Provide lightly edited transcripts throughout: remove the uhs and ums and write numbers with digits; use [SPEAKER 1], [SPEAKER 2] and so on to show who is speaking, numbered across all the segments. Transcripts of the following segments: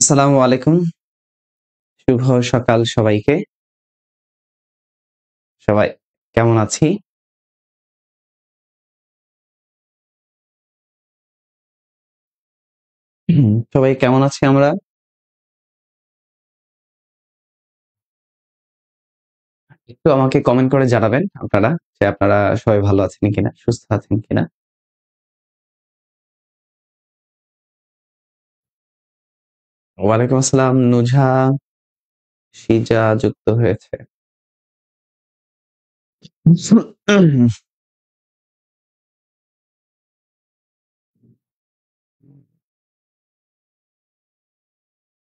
[SPEAKER 1] আসসালামু আলাইকুম। শুভ সকাল সবাইকে। সবাই কেমন আছি? সবাই কেমন আছি আমরা? একটু আমাকে কমেন্ট করে জানাবেন আপনারা যে আপনারা সবাই ভালো আছেন কিনা, সুস্থ আছেন কিনা? ওয়ালাইকুম আসসালাম নুজা, শিজা যুক্ত হয়েছে।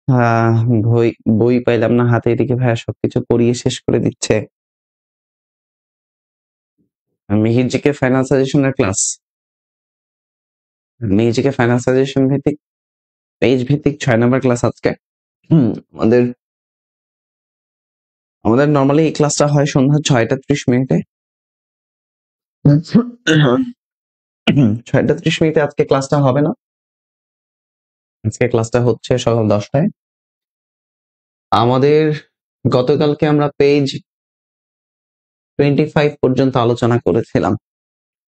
[SPEAKER 1] আহ বই বই পাইলাম না হাতে, এদিকে ভাইয়া সবকিছু পড়িয়ে শেষ করে দিচ্ছে। মিহির জিকে ফাইনাল সাজেশনের class. Mihir GK final suggestion ভিত্তিক পেজ ভিত্তিক 6 নাম্বার ক্লাস আজকে। হুম, আমাদের আমাদের নরমালি এই ক্লাসটা হয় সন্ধ্যা 6টা 30 মিনিটে। 6টা 30 মিনিটে আজকে ক্লাসটা হবে না। আজকে ক্লাসটা হচ্ছে সকাল 10টায়। আমাদের গতকালকে আমরা পেজ 25 পর্যন্ত আলোচনা করেছিলাম।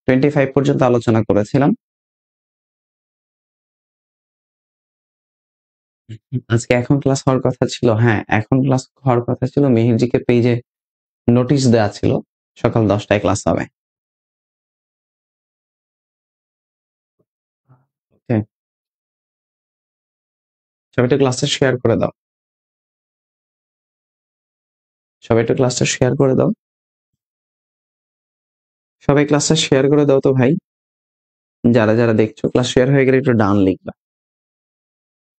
[SPEAKER 1] 25 পর্যন্ত আলোচনা করেছিলাম। আজকে এখন ক্লাস হওয়ার কথা ছিল। হ্যাঁ, এখন ক্লাস হওয়ার কথা ছিল। মেহেরজিকে পেজে নোটিশ দেওয়া ছিল সকাল 10টায় ক্লাস হবে। ওকে, সবাই একটু ক্লাসটা শেয়ার করে দাও। সবাই একটু ক্লাসটা শেয়ার করে দাও। সবাই ক্লাসটা শেয়ার করে দাও তো ভাই। যারা যারা দেখছো ক্লাস শেয়ার হয়ে গেলে একটু ডান লিখবা।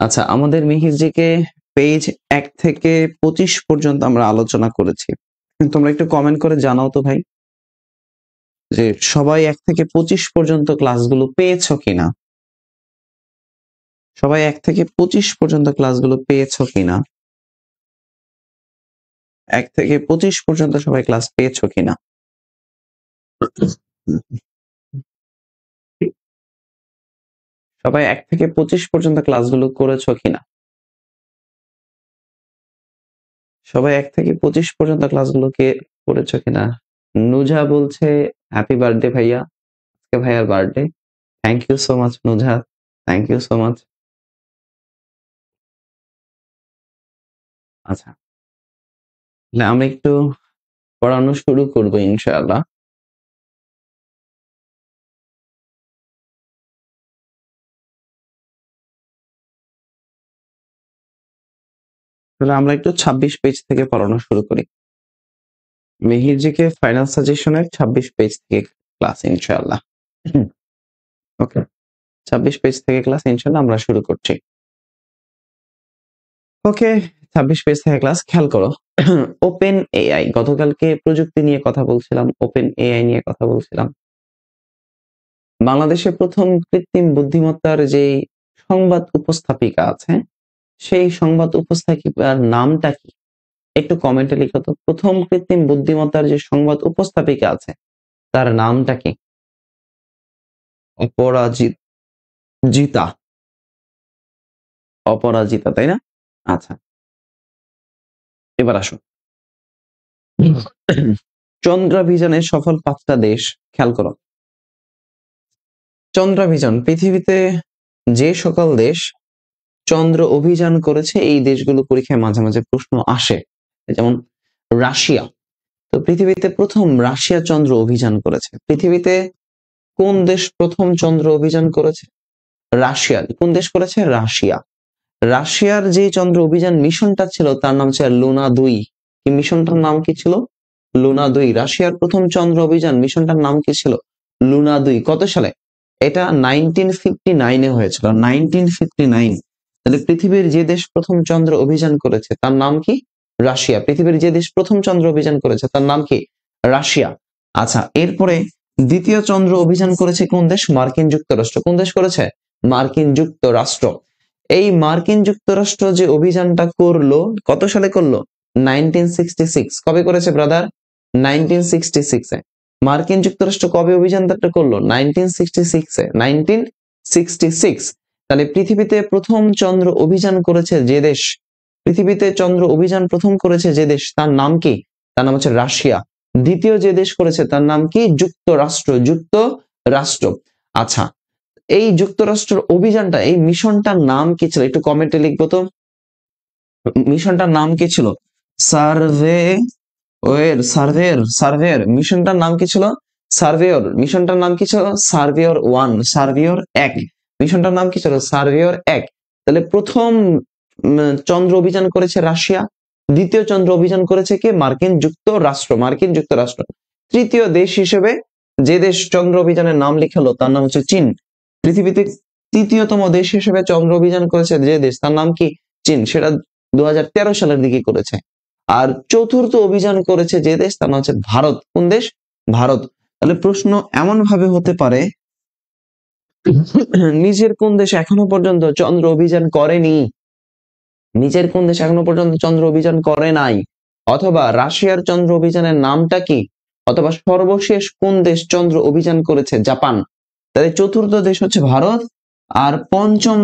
[SPEAKER 1] আচ্ছা, আমাদের মিহিরজিকে পেজ 1 থেকে 25 পর্যন্ত আমরা আলোচনা করেছি। তোমরা একটু কমেন্ট করে জানাও তো ভাই যে সবাই 1 থেকে 25 পর্যন্ত ক্লাসগুলো পেয়েছো কিনা। সবাই 1 থেকে 25 পর্যন্ত ক্লাসগুলো পেয়েছো কিনা। 1 থেকে 25 পর্যন্ত সবাই ক্লাস পেয়েছো কিনা। সবাই 1 থেকে 25 পর্যন্ত ক্লাসগুলো করেছো কিনা। সবাই 1 থেকে 25 পর্যন্ত ক্লাসগুলো করেছো কিনা। নুজা বলছে হ্যাপি বার্থডে ভাইয়া, আজকে ভাইয়ার birthday. Thank you so much Nuja, thank you so much. আচ্ছা, তাহলে আমরা একটু পড়ানো শুরু করবো ইনশাআল্লাহ। তাহলে আমরা একটু 26 পেজ থেকে পড়ানো শুরু করি। মেহিরজিকে ফাইনাল সাজেশনের 26 পেজ থেকে ক্লাস ইনশাআল্লাহ। ওকে, 26 পেজ থেকে ক্লাস ইনশাআল্লাহ আমরা শুরু করছি। ওকে, 26 পেজ থেকে ক্লাস। খেয়াল করো, ওপেন এআই, গতকালকে প্রযুক্তি নিয়ে কথা বলছিলাম, ওপেন এআই নিয়ে কথা বলছিলাম। বাংলাদেশে প্রথম কৃত্রিম বুদ্ধিমত্তার যে সংবাদ উপস্থাপিকা আছে, সেই সংবাদ উপস্থাপিকার নামটা কি? একটু কমেন্টে লিখো তো। প্রথম কৃত্রিম বুদ্ধিমত্তার যে সংবাদ উপস্থাপিকা আছে তার নামটা কি? অপরাজিতা। অপরাজিতা, তাই না? আচ্ছা, এবার আসো। চন্দ্রাভিযানের সফল 5টা দেশ খেয়াল করো। চন্দ্রাভিযান, পৃথিবীতে যে সকল দেশ চন্দ্র অভিযান করেছে এই দেশগুলো পরীক্ষায় মাঝে মাঝে প্রশ্ন আসে। যেমন রাশিয়া, তো পৃথিবীতে প্রথম রাশিয়া চন্দ্র অভিযান করেছে। পৃথিবীতে কোন দেশ প্রথম চন্দ্র অভিযান করেছে? রাশিয়া। কোন দেশ করেছে? রাশিয়া। রাশিয়ার যে চন্দ্র অভিযান মিশনটা ছিল তার নাম ছিল লুনা 2। কি মিশনটার নাম কি ছিল? লুনা 2। রাশিয়ার প্রথম চন্দ্র অভিযান মিশনটার নাম কি ছিল? লুনা 2। কত সালে? এটা 1959-এ হয়েছিল। 1959। তাহলে পৃথিবীর যে দেশ প্রথম চন্দ্র অভিযান করেছে তার নাম কি? রাশিয়া। পৃথিবীর যে দেশ প্রথম চন্দ্র অভিযান করেছে তার নাম কি? রাশিয়া। আচ্ছা, এরপরে দ্বিতীয় চন্দ্র অভিযান করেছে কোন দেশ? মার্কিন যুক্তরাষ্ট্র। কোন দেশ করেছে? মার্কিন যুক্তরাষ্ট্র। এই মার্কিন যুক্তরাষ্ট্র যে অভিযানটা করলো কত সালে করলো? 1966। কবে করেছে ব্রাদার? 1966-এ। মার্কিন যুক্তরাষ্ট্র কবে অভিযানটা করলো? 1966-এ। 1966। তাহলে পৃথিবীতে প্রথম চন্দ্র অভিযান করেছে যে দেশ, পৃথিবীতে চন্দ্র অভিযান প্রথম করেছে যে দেশ, তার নাম কি? তার নাম হচ্ছে রাশিয়া। দ্বিতীয় যে দেশ করেছে তার নাম কি? যুক্তরাষ্ট্র। যুক্তরাষ্ট্র। আচ্ছা, এই যুক্তরাষ্ট্রের অভিযানটা, এই মিশনটার নাম কি ছিল? একটু কমেন্টে লিখবো তো। মিশনটার নাম কি ছিল? সার্ভেয়ার মিশনটার নাম কি ছিল? মিশনটার নাম কি ছিল? Surveyor 1, surveyor 1। মিশনটার নাম কি ছিল? সার্ভেয়র 1। তাহলে প্রথম চন্দ্র অভিযান করেছে রাশিয়া, দ্বিতীয় চন্দ্র অভিযান করেছে কে? মার্কিন যুক্তরাষ্ট্র। তৃতীয় দেশ হিসেবে যে দেশ চন্দ্র অভিযানের নাম লিখালো তার নাম হচ্ছে চীন। পৃথিবীতে তৃতীয়তম দেশ হিসেবে চন্দ্র অভিযান করেছে যে দেশ, তার নাম কি? চীন। সেটা 2013 সালের দিকে করেছে। আর চতুর্থ অভিযান করেছে যে দেশ, তার নাম হচ্ছে ভারত। কোন দেশ? ভারত। তাহলে প্রশ্ন এমন ভাবে হতে পারে, নিজের কোন দেশ এখনো পর্যন্ত চন্দ্র অভিযান করেনি, নিজের কোন দেশ এখনো পর্যন্ত চন্দ্র অভিযান করে নাই, অথবা রাশিয়ার চন্দ্র অভিযানের নামটা কি, অথবা সর্বশেষ কোন দেশ চন্দ্র অভিযান করেছে? জাপান। তাহলে চতুর্থ দেশ হচ্ছে ভারত, আর পঞ্চম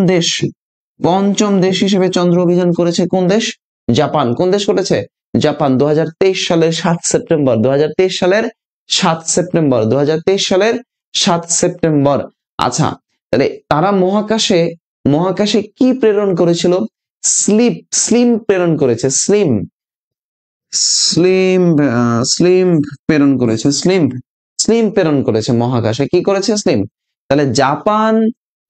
[SPEAKER 1] দেশ হিসেবে চন্দ্র অভিযান করেছে কোন দেশ? জাপান। কোন দেশ করেছে? জাপান। 2023 সালের 7 সেপ্টেম্বর, 2023 সালের 7 সেপ্টেম্বর, 2023 সালের 7 সেপ্টেম্বর। আচ্ছা, তাহলে তারা মহাকাশে কি প্রেরণ করেছিল? স্লিম প্রেরণ করেছে। স্লিম প্রেরণ করেছে মহাকাশে। কি করেছে? স্লিম। তাহলে জাপান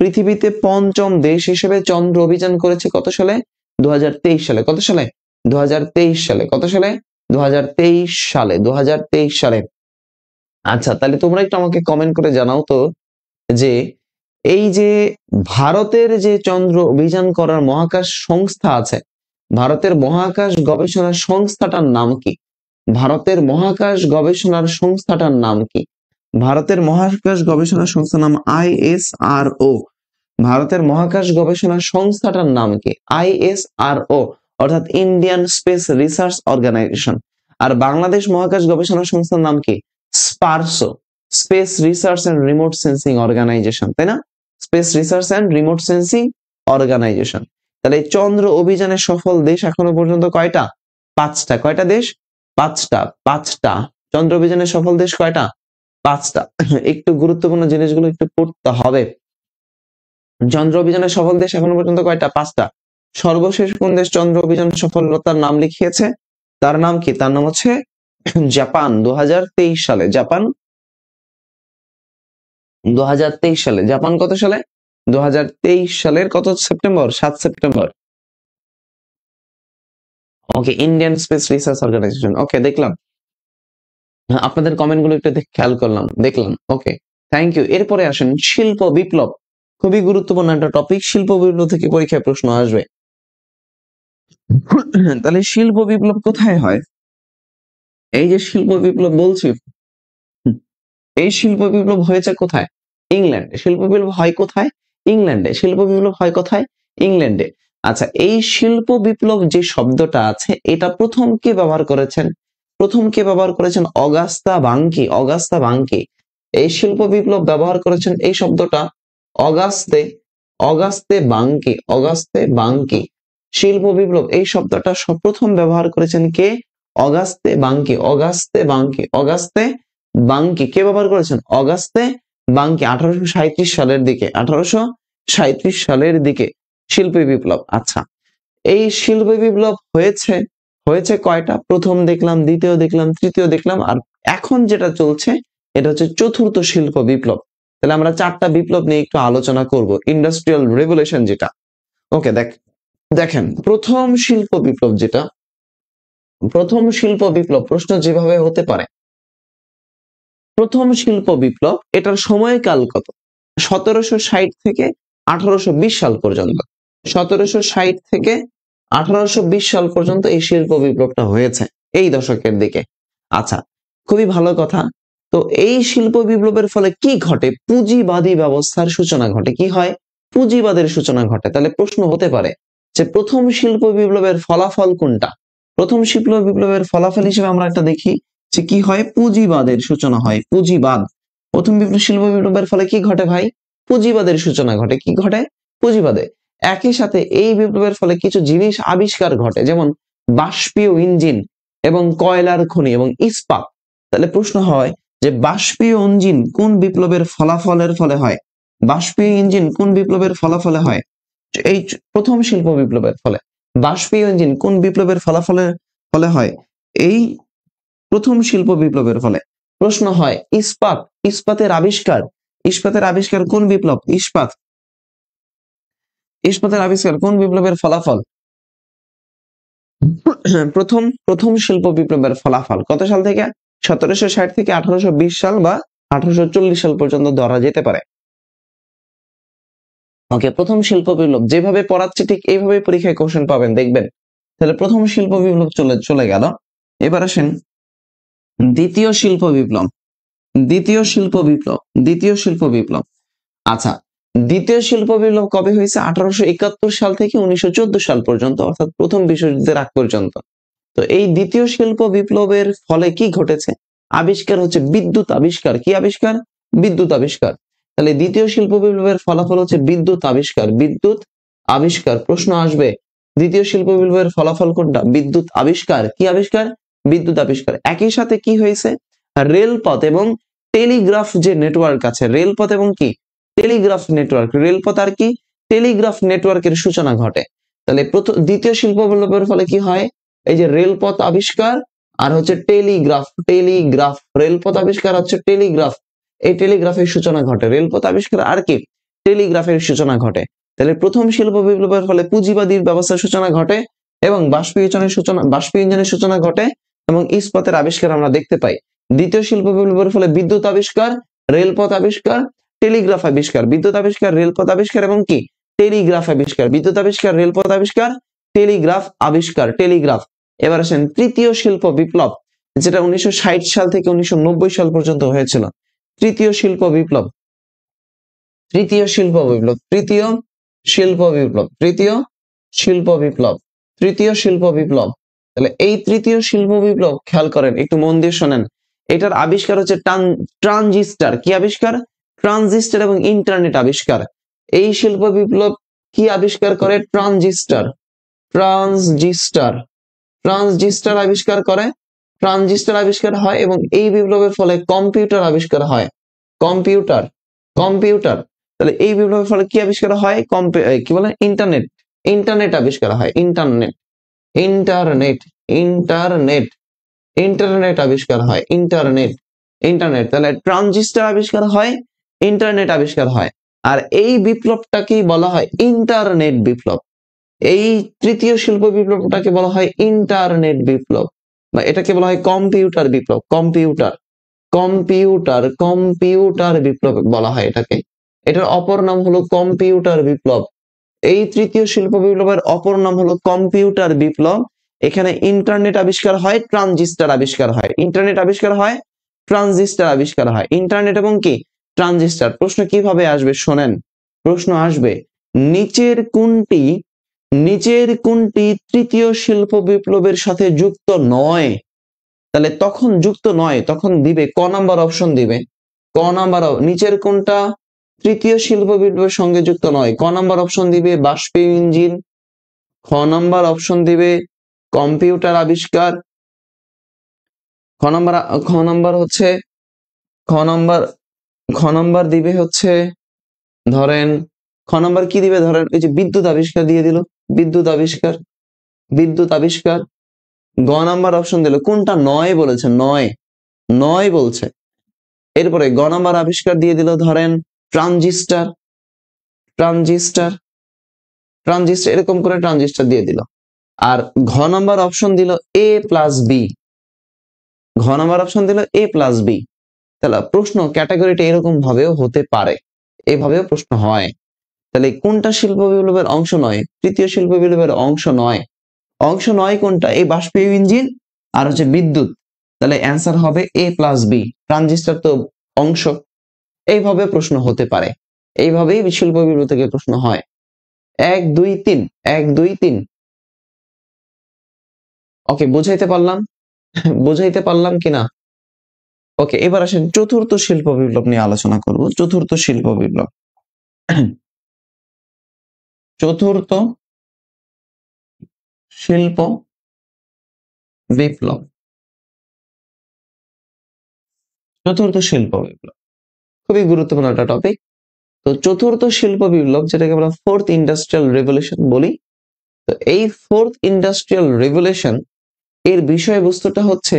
[SPEAKER 1] পৃথিবীতে পঞ্চম দেশ হিসেবে চন্দ্র অভিযান করেছে কত সালে? 2023 সালে। কত সালে? 2023 সালে। কত সালে? 2023 সালে। 2023 সালে। আচ্ছা, তাহলে তোমরা একটু আমাকে কমেন্ট করে জানাও তো, যে এই যে ভারতের যে চন্দ্র অভিযান করার মহাকাশ সংস্থা আছে, ভারতের মহাকাশ গবেষণা সংস্থাটার নাম কি? ভারতের মহাকাশ গবেষণার সংস্থাটার নাম কি? ভারতের মহাকাশ গবেষণা সংস্থার নাম ISRO। ভারতের মহাকাশ গবেষণা সংস্থাটার নাম কি? ISRO, অর্থাৎ ইন্ডিয়ান স্পেস রিসার্চ অর্গানাইজেশন। আর বাংলাদেশ মহাকাশ গবেষণা সংস্থার নাম কি? SPARRSO, space research and remote sensing organisation, তাই না? Space research and remote sensing organisation. তাহলে চন্দ্র অভিযানের সফল দেশ এখনো পর্যন্ত কয়টা? 5টা। কয়টা দেশ? 5টা। চন্দ্র অভিযানের সফল দেশ কয়টা? 5টা। একটু গুরুত্বপূর্ণ জিনিসগুলো একটু পড়তে হবে। চন্দ্র অভিযানের সফল দেশ এখনো পর্যন্ত কয়টা? 5টা। সর্বশেষ কোন দেশ চন্দ্র অভিযান সফলতার নাম লিখিয়েছে? তার নাম কি? তার নাম হচ্ছে জাপান। 2023 সালে। জাপান 2023 সালে। জাপান কত সালে? 2023 সালের কত সেপ্টেম্বর? 7 সেপ্টেম্বর। ওকে, ইন্ডিয়ান স্পেস রিসার্চ অর্গানাইজেশন। ওকে, দেখলাম আপনাদের কমেন্ট গুলো একটু খেয়াল করলাম, দেখলাম। ওকে, থ্যাংক ইউ। এরপরে আসেন শিল্প বিপ্লব। খুবই গুরুত্বপূর্ণ একটা টপিক। শিল্প বিপ্লব থেকে পরীক্ষায় প্রশ্ন আসবে। তাহলে শিল্প বিপ্লব কোথায় হয়? এই যে শিল্প বিপ্লব বলছি, এই শিল্প বিপ্লব হয়েছে কোথায়? ইংল্যান্ডে। শিল্প বিপ্লব হয় কোথায়? ইংল্যান্ডে। শিল্প বিপ্লব হয় কোথায়? ইংল্যান্ডে। আচ্ছা, এই শিল্প বিপ্লব যে শব্দটা আছে, এটা প্রথম কে ব্যবহার করেছেন? প্রথম কে ব্যবহার করেছেন? অগাস্তা বাঙ্কি। অগাস্তা বাঙ্কি এই শিল্প বিপ্লব ব্যবহার করেছেন। এই শব্দটা অগাস্তে অগাস্তে বাঙ্কি। অগাস্তে বাঙ্কি শিল্প বিপ্লব এই শব্দটা প্রথম ব্যবহার করেছেন কে? অগাস্তে বাঙ্কি। অগাস্তে বাঙ্কি। অগাস্তে বাঙ্কি কে ব্যবহার করেছেন? অগাস্তে বাঙ্কি 1837 সালের দিকে। 1837 সালের দিকে শিল্প বিপ্লব। আচ্ছা, এই শিল্প বিপ্লব হয়েছে কয়টা? প্রথম দেখলাম, দ্বিতীয় দেখলাম, তৃতীয় দেখলাম, আর এখন যেটা চলছে এটা হচ্ছে চতুর্থ শিল্প বিপ্লব। তাহলে আমরা 4টা বিপ্লব নিয়ে একটু আলোচনা করব। ইন্ডাস্ট্রিয়াল রেভলিউশন যেটা, ওকে, দেখেন প্রথম শিল্প বিপ্লব যেটা, প্রথম শিল্প বিপ্লব প্রশ্ন যেভাবে হতে পারে, প্রথম শিল্প বিপ্লব এটার সময়কাল কত? 1760 থেকে 1820 সাল পর্যন্ত। 1760 থেকে 1820 সাল পর্যন্ত এই শিল্প বিপ্লবটা হয়েছে, এই দশকের দিকে। আচ্ছা, খুবই ভালো কথা। তো এই শিল্প বিপ্লবের ফলে কি ঘটে? পুঁজিবাদী ব্যবস্থার সূচনা ঘটে। কি হয়? পুঁজিবাদের সূচনা ঘটে। তাহলে প্রশ্ন হতে পারে যে প্রথম শিল্প বিপ্লবের ফলাফল কোনটা? প্রথম শিল্প বিপ্লবের ফলাফল হিসেবে আমরা একটা দেখি যে কি হয়? পুঁজিবাদের সূচনা হয়। পুঁজিবাদ। প্রথম শিল্প বিপ্লবের ফলে কি ঘটে ভাই? পুঁজিবাদের সূচনা ঘটে। কি ঘটে? পুঁজিবাদে। একই সাথে এই বিপ্লবের ফলে কিছু জিনিস আবিষ্কার ঘটে, যেমন বাষ্পীয় ইঞ্জিন এবং কয়লার খনি এবং ইস্পাত। তাহলে প্রশ্ন হয় যে বাষ্পীয় ইঞ্জিন কোন বিপ্লবের ফলাফলের ফলে হয়? বাষ্পীয় ইঞ্জিন কোন বিপ্লবের ফলাফলে হয়? এই প্রথম শিল্প বিপ্লবের ফলে। বাষ্পীয় ইঞ্জিন কোন বিপ্লবের ফলাফলের ফলে হয়? এই প্রথম শিল্প বিপ্লবের ফলে। প্রশ্ন হয় ইস্পাত, ইস্পাতের আবিষ্কার, ইস্পাতের আবিষ্কার কোন বিপ্লব? ইস্পাত, ইস্পাতের আবিষ্কার কোন বিপ্লবের ফলাফল? প্রথম শিল্প বিপ্লবের ফলাফল। কত সাল থেকে? 1760 থেকে 1820 সাল বা 1840 সাল পর্যন্ত ধরা যেতে পারে। ওকে, প্রথম শিল্প বিপ্লব যেভাবে পড়াচ্ছে ঠিক এইভাবে পরীক্ষায় কোশ্চেন পাবেন, দেখবেন। তাহলে প্রথম শিল্প বিপ্লব চলে গেল। এবার আসেন দ্বিতীয় শিল্প বিপ্লব। দ্বিতীয় শিল্প বিপ্লব, দ্বিতীয় শিল্প বিপ্লব। আচ্ছা, দ্বিতীয় শিল্প বিপ্লব কবে হয়েছে? 1871 সাল থেকে 1914 সাল পর্যন্ত, অর্থাৎ প্রথম বিশ্বযুদ্ধের আগ পর্যন্ত। তো এই দ্বিতীয় শিল্প বিপ্লবের ফলে কি ঘটেছে? আবিষ্কার হচ্ছে বিদ্যুৎ আবিষ্কার। কি আবিষ্কার? বিদ্যুৎ আবিষ্কার। তাহলে দ্বিতীয় শিল্প বিপ্লবের ফলাফল হচ্ছে বিদ্যুৎ আবিষ্কার। বিদ্যুৎ আবিষ্কার। প্রশ্ন আসবে দ্বিতীয় শিল্প বিপ্লবের ফলাফল কোনটা? বিদ্যুৎ আবিষ্কার। কি আবিষ্কার? বিদ্যুৎ আবিষ্কার। একই সাথে কি হয়েছে? রেলপথ এবং টেলিগ্রাফ যে নেটওয়ার্ক আছে, রেলপথ এবং কি টেলিগ্রাফ নেটওয়ার্ক, রেলপথ আর কি টেলিগ্রাফ নেটওয়ার্কের সূচনা ঘটে। তাহলে দ্বিতীয় শিল্প বিপ্লবের ফলে কি হয়? এই যে রেলপথ আবিষ্কার আর হচ্ছে টেলিগ্রাফ, টেলিগ্রাফ, রেলপথ আবিষ্কার হচ্ছে টেলিগ্রাফ, এই টেলিগ্রাফের সূচনা ঘটে। রেলপথ আবিষ্কার আর কি টেলিগ্রাফের সূচনা ঘটে। তাহলে প্রথম শিল্প বিপ্লবের ফলে পুঁজিবাদীর ব্যবস্থার সূচনা ঘটে এবং বাষ্পীয় ইঞ্জিনের সূচনা ঘটে এবং ইস্পাতের আবিষ্কার আমরা দেখতে পাই। দ্বিতীয় শিল্প বিপ্লবের ফলে বিদ্যুৎ আবিষ্কার, রেলপথ আবিষ্কার, টেলিগ্রাফ আবিষ্কার, বিদ্যুৎ আবিষ্কার, রেলপথ আবিষ্কার এবং কি টেলিগ্রাফ আবিষ্কার, বিদ্যুৎ আবিষ্কার, রেলপথ আবিষ্কার, টেলিগ্রাফ আবিষ্কার, টেলিগ্রাফ। এবার আসেন তৃতীয় শিল্প বিপ্লব, যেটা 1960 সাল থেকে 1990 সাল পর্যন্ত হয়েছিল। তৃতীয় শিল্প বিপ্লব, তৃতীয় শিল্প বিপ্লব, তৃতীয় শিল্প বিপ্লব, তৃতীয় শিল্প বিপ্লব, তৃতীয় শিল্প বিপ্লব। তাহলে এই তৃতীয় শিল্প বিপ্লব খেয়াল করেন, একটু মন দিয়ে শোনেন। এটার আবিষ্কার হচ্ছে ট্রানজিস্টার। কি আবিষ্কার? ট্রানজিস্টার এবং ইন্টারনেট আবিষ্কার। এই শিল্প বিপ্লব কি আবিষ্কার করে? ট্রানজিস্টার, ট্রানজিস্টার, ট্রানজিস্টার আবিষ্কার করে, ট্রানজিস্টার আবিষ্কার হয় এবং এই বিপ্লবের ফলে কম্পিউটার আবিষ্কার হয়। Computer, computer. তাহলে এই বিপ্লবের ফলে কি আবিষ্কার হয়? কি বলে? ইন্টারনেট, ইন্টারনেট আবিষ্কার হয়। ইন্টারনেট, ইন্টারনেট, ইন্টারনেট, ইন্টারনেট আবিষ্কার হয়। Internet, internet. তাহলে ট্রানজিস্টার আবিষ্কার হয়, ইন্টারনেট আবিষ্কার হয়। আর এই বিপ্লবটাকেই বলা হয় ইন্টারনেট বিপ্লব। এই তৃতীয় শিল্প বিপ্লবটাকে বলা হয় ইন্টারনেট বিপ্লব, বা এটাকে বলা হয় কম্পিউটার বিপ্লব। কম্পিউটার, কম্পিউটার, কম্পিউটার বিপ্লব বলা হয় এটাকে। এটার অপর নাম হলো কম্পিউটার বিপ্লব। এই তৃতীয় শিল্প বিপ্লবের অপর নাম হলো কম্পিউটার বিপ্লব। এখানে ইন্টারনেট আবিষ্কার হয়, ট্রানজিস্টার আবিষ্কার হয়। ইন্টারনেট আবিষ্কার হয়, ট্রানজিস্টার আবিষ্কার হয়। ইন্টারনেট এবং কি ট্রানজিস্টার। প্রশ্ন কিভাবে আসবে শোনেন, প্রশ্ন আসবে নিচের কোনটি, নিচের কোনটি তৃতীয় শিল্প বিপ্লবের সাথে যুক্ত নয়? তাহলে তখন যুক্ত নয়, তখন দিবে ক নাম্বার অপশন দিবে। ক নাম্বার, নিচের কোনটা তৃতীয় শিল্প বিপ্লবের সঙ্গে যুক্ত নয়? ক নাম্বার অপশন দিবে বাষ্পীয় ইঞ্জিন, খ নাম্বার অপশন দিবে কম্পিউটার আবিষ্কার, খ নাম্বার হচ্ছে খ নাম্বার দিবে হচ্ছে ধরেন, খ নাম্বার কি দিবে? ধরেন এই যে বিদ্যুৎ আবিষ্কার দিয়ে দিল, বিদ্যুৎ আবিষ্কার, বিদ্যুৎ আবিষ্কার। গ নাম্বার অপশন দিল, কোনটা নয় বলেছে? নয়, নয় বলছে। এরপরে গ নাম্বার আবিষ্কার দিয়ে দিল ধরেন ট্রানজিস্টার, ট্রানজিস্টার, ট্রানজিস্টার, এরকম করে ট্রানজিস্টার দিয়ে দিল। আর ঘ নাম্বার অপশন দিল এ প্লাস বি, ঘ নাম্বার অপশন দিল এ প্লাস বি। তাহলে প্রশ্ন ক্যাটাগরিটা এরকম ভাবেও হতে পারে, এভাবেও প্রশ্ন হয়। তাহলে কোনটা শিল্প বিপ্লবের অংশ নয়? তৃতীয় শিল্প বিপ্লবের অংশ নয়। অংশ নয় কোনটা? এই বাষ্পীয় ইঞ্জিন আর হচ্ছে বিদ্যুৎ। তাহলে অ্যান্সার হবে এ প্লাস বি। ট্রানজিস্টার তো অংশ। এইভাবে প্রশ্ন হতে পারে, এইভাবেই শিল্প বিপ্লব থেকে প্রশ্ন হয়। 1 2 3, 1 2 3। ওকে, বুঝাইতে পারলাম? বুঝাইতে পারলাম কিনা? ওকে, এবার আসেন চতুর্থ শিল্প বিপ্লব নিয়ে আলোচনা করব। চতুর্থ শিল্প বিপ্লব। চতুর্থ শিল্প বিপ্লব। চতুর্থ শিল্প বিপ্লব খুবই গুরুত্বপূর্ণ একটা টপিক। তো চতুর্থ শিল্প বিপ্লব, যেটাকে আমরা ফোর্থ ইন্ডাস্ট্রিয়াল রেভলিউশন বলি, তো এই ফোর্থ ইন্ডাস্ট্রিয়াল রেভলিউশন এর বিষয়বস্তুটা হচ্ছে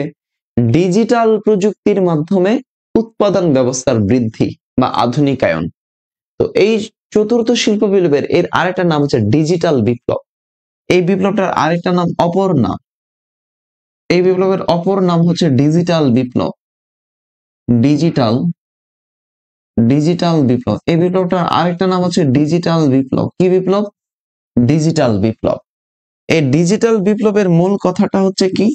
[SPEAKER 1] ডিজিটাল প্রযুক্তির মাধ্যমে উৎপাদন ব্যবস্থার বৃদ্ধি বা আধুনিকায়ন। তো এই চতুর্থ শিল্প বিপ্লবের এর আরেকটা নাম হচ্ছে ডিজিটাল বিপ্লব। এই বিপ্লবটার আরেকটা নাম, অপর নাম, এই বিপ্লবের অপর নাম হচ্ছে ডিজিটাল বিপ্লব। ডিজিটাল ডিজিটাল বিপ্লব, এই বিপ্লবটার আরেকটা নাম হচ্ছে ডিজিটাল বিপ্লব। কি বিপ্লব? ডিজিটাল বিপ্লব। এই ডিজিটাল বিপ্লবের মূল কথাটা হচ্ছে কি,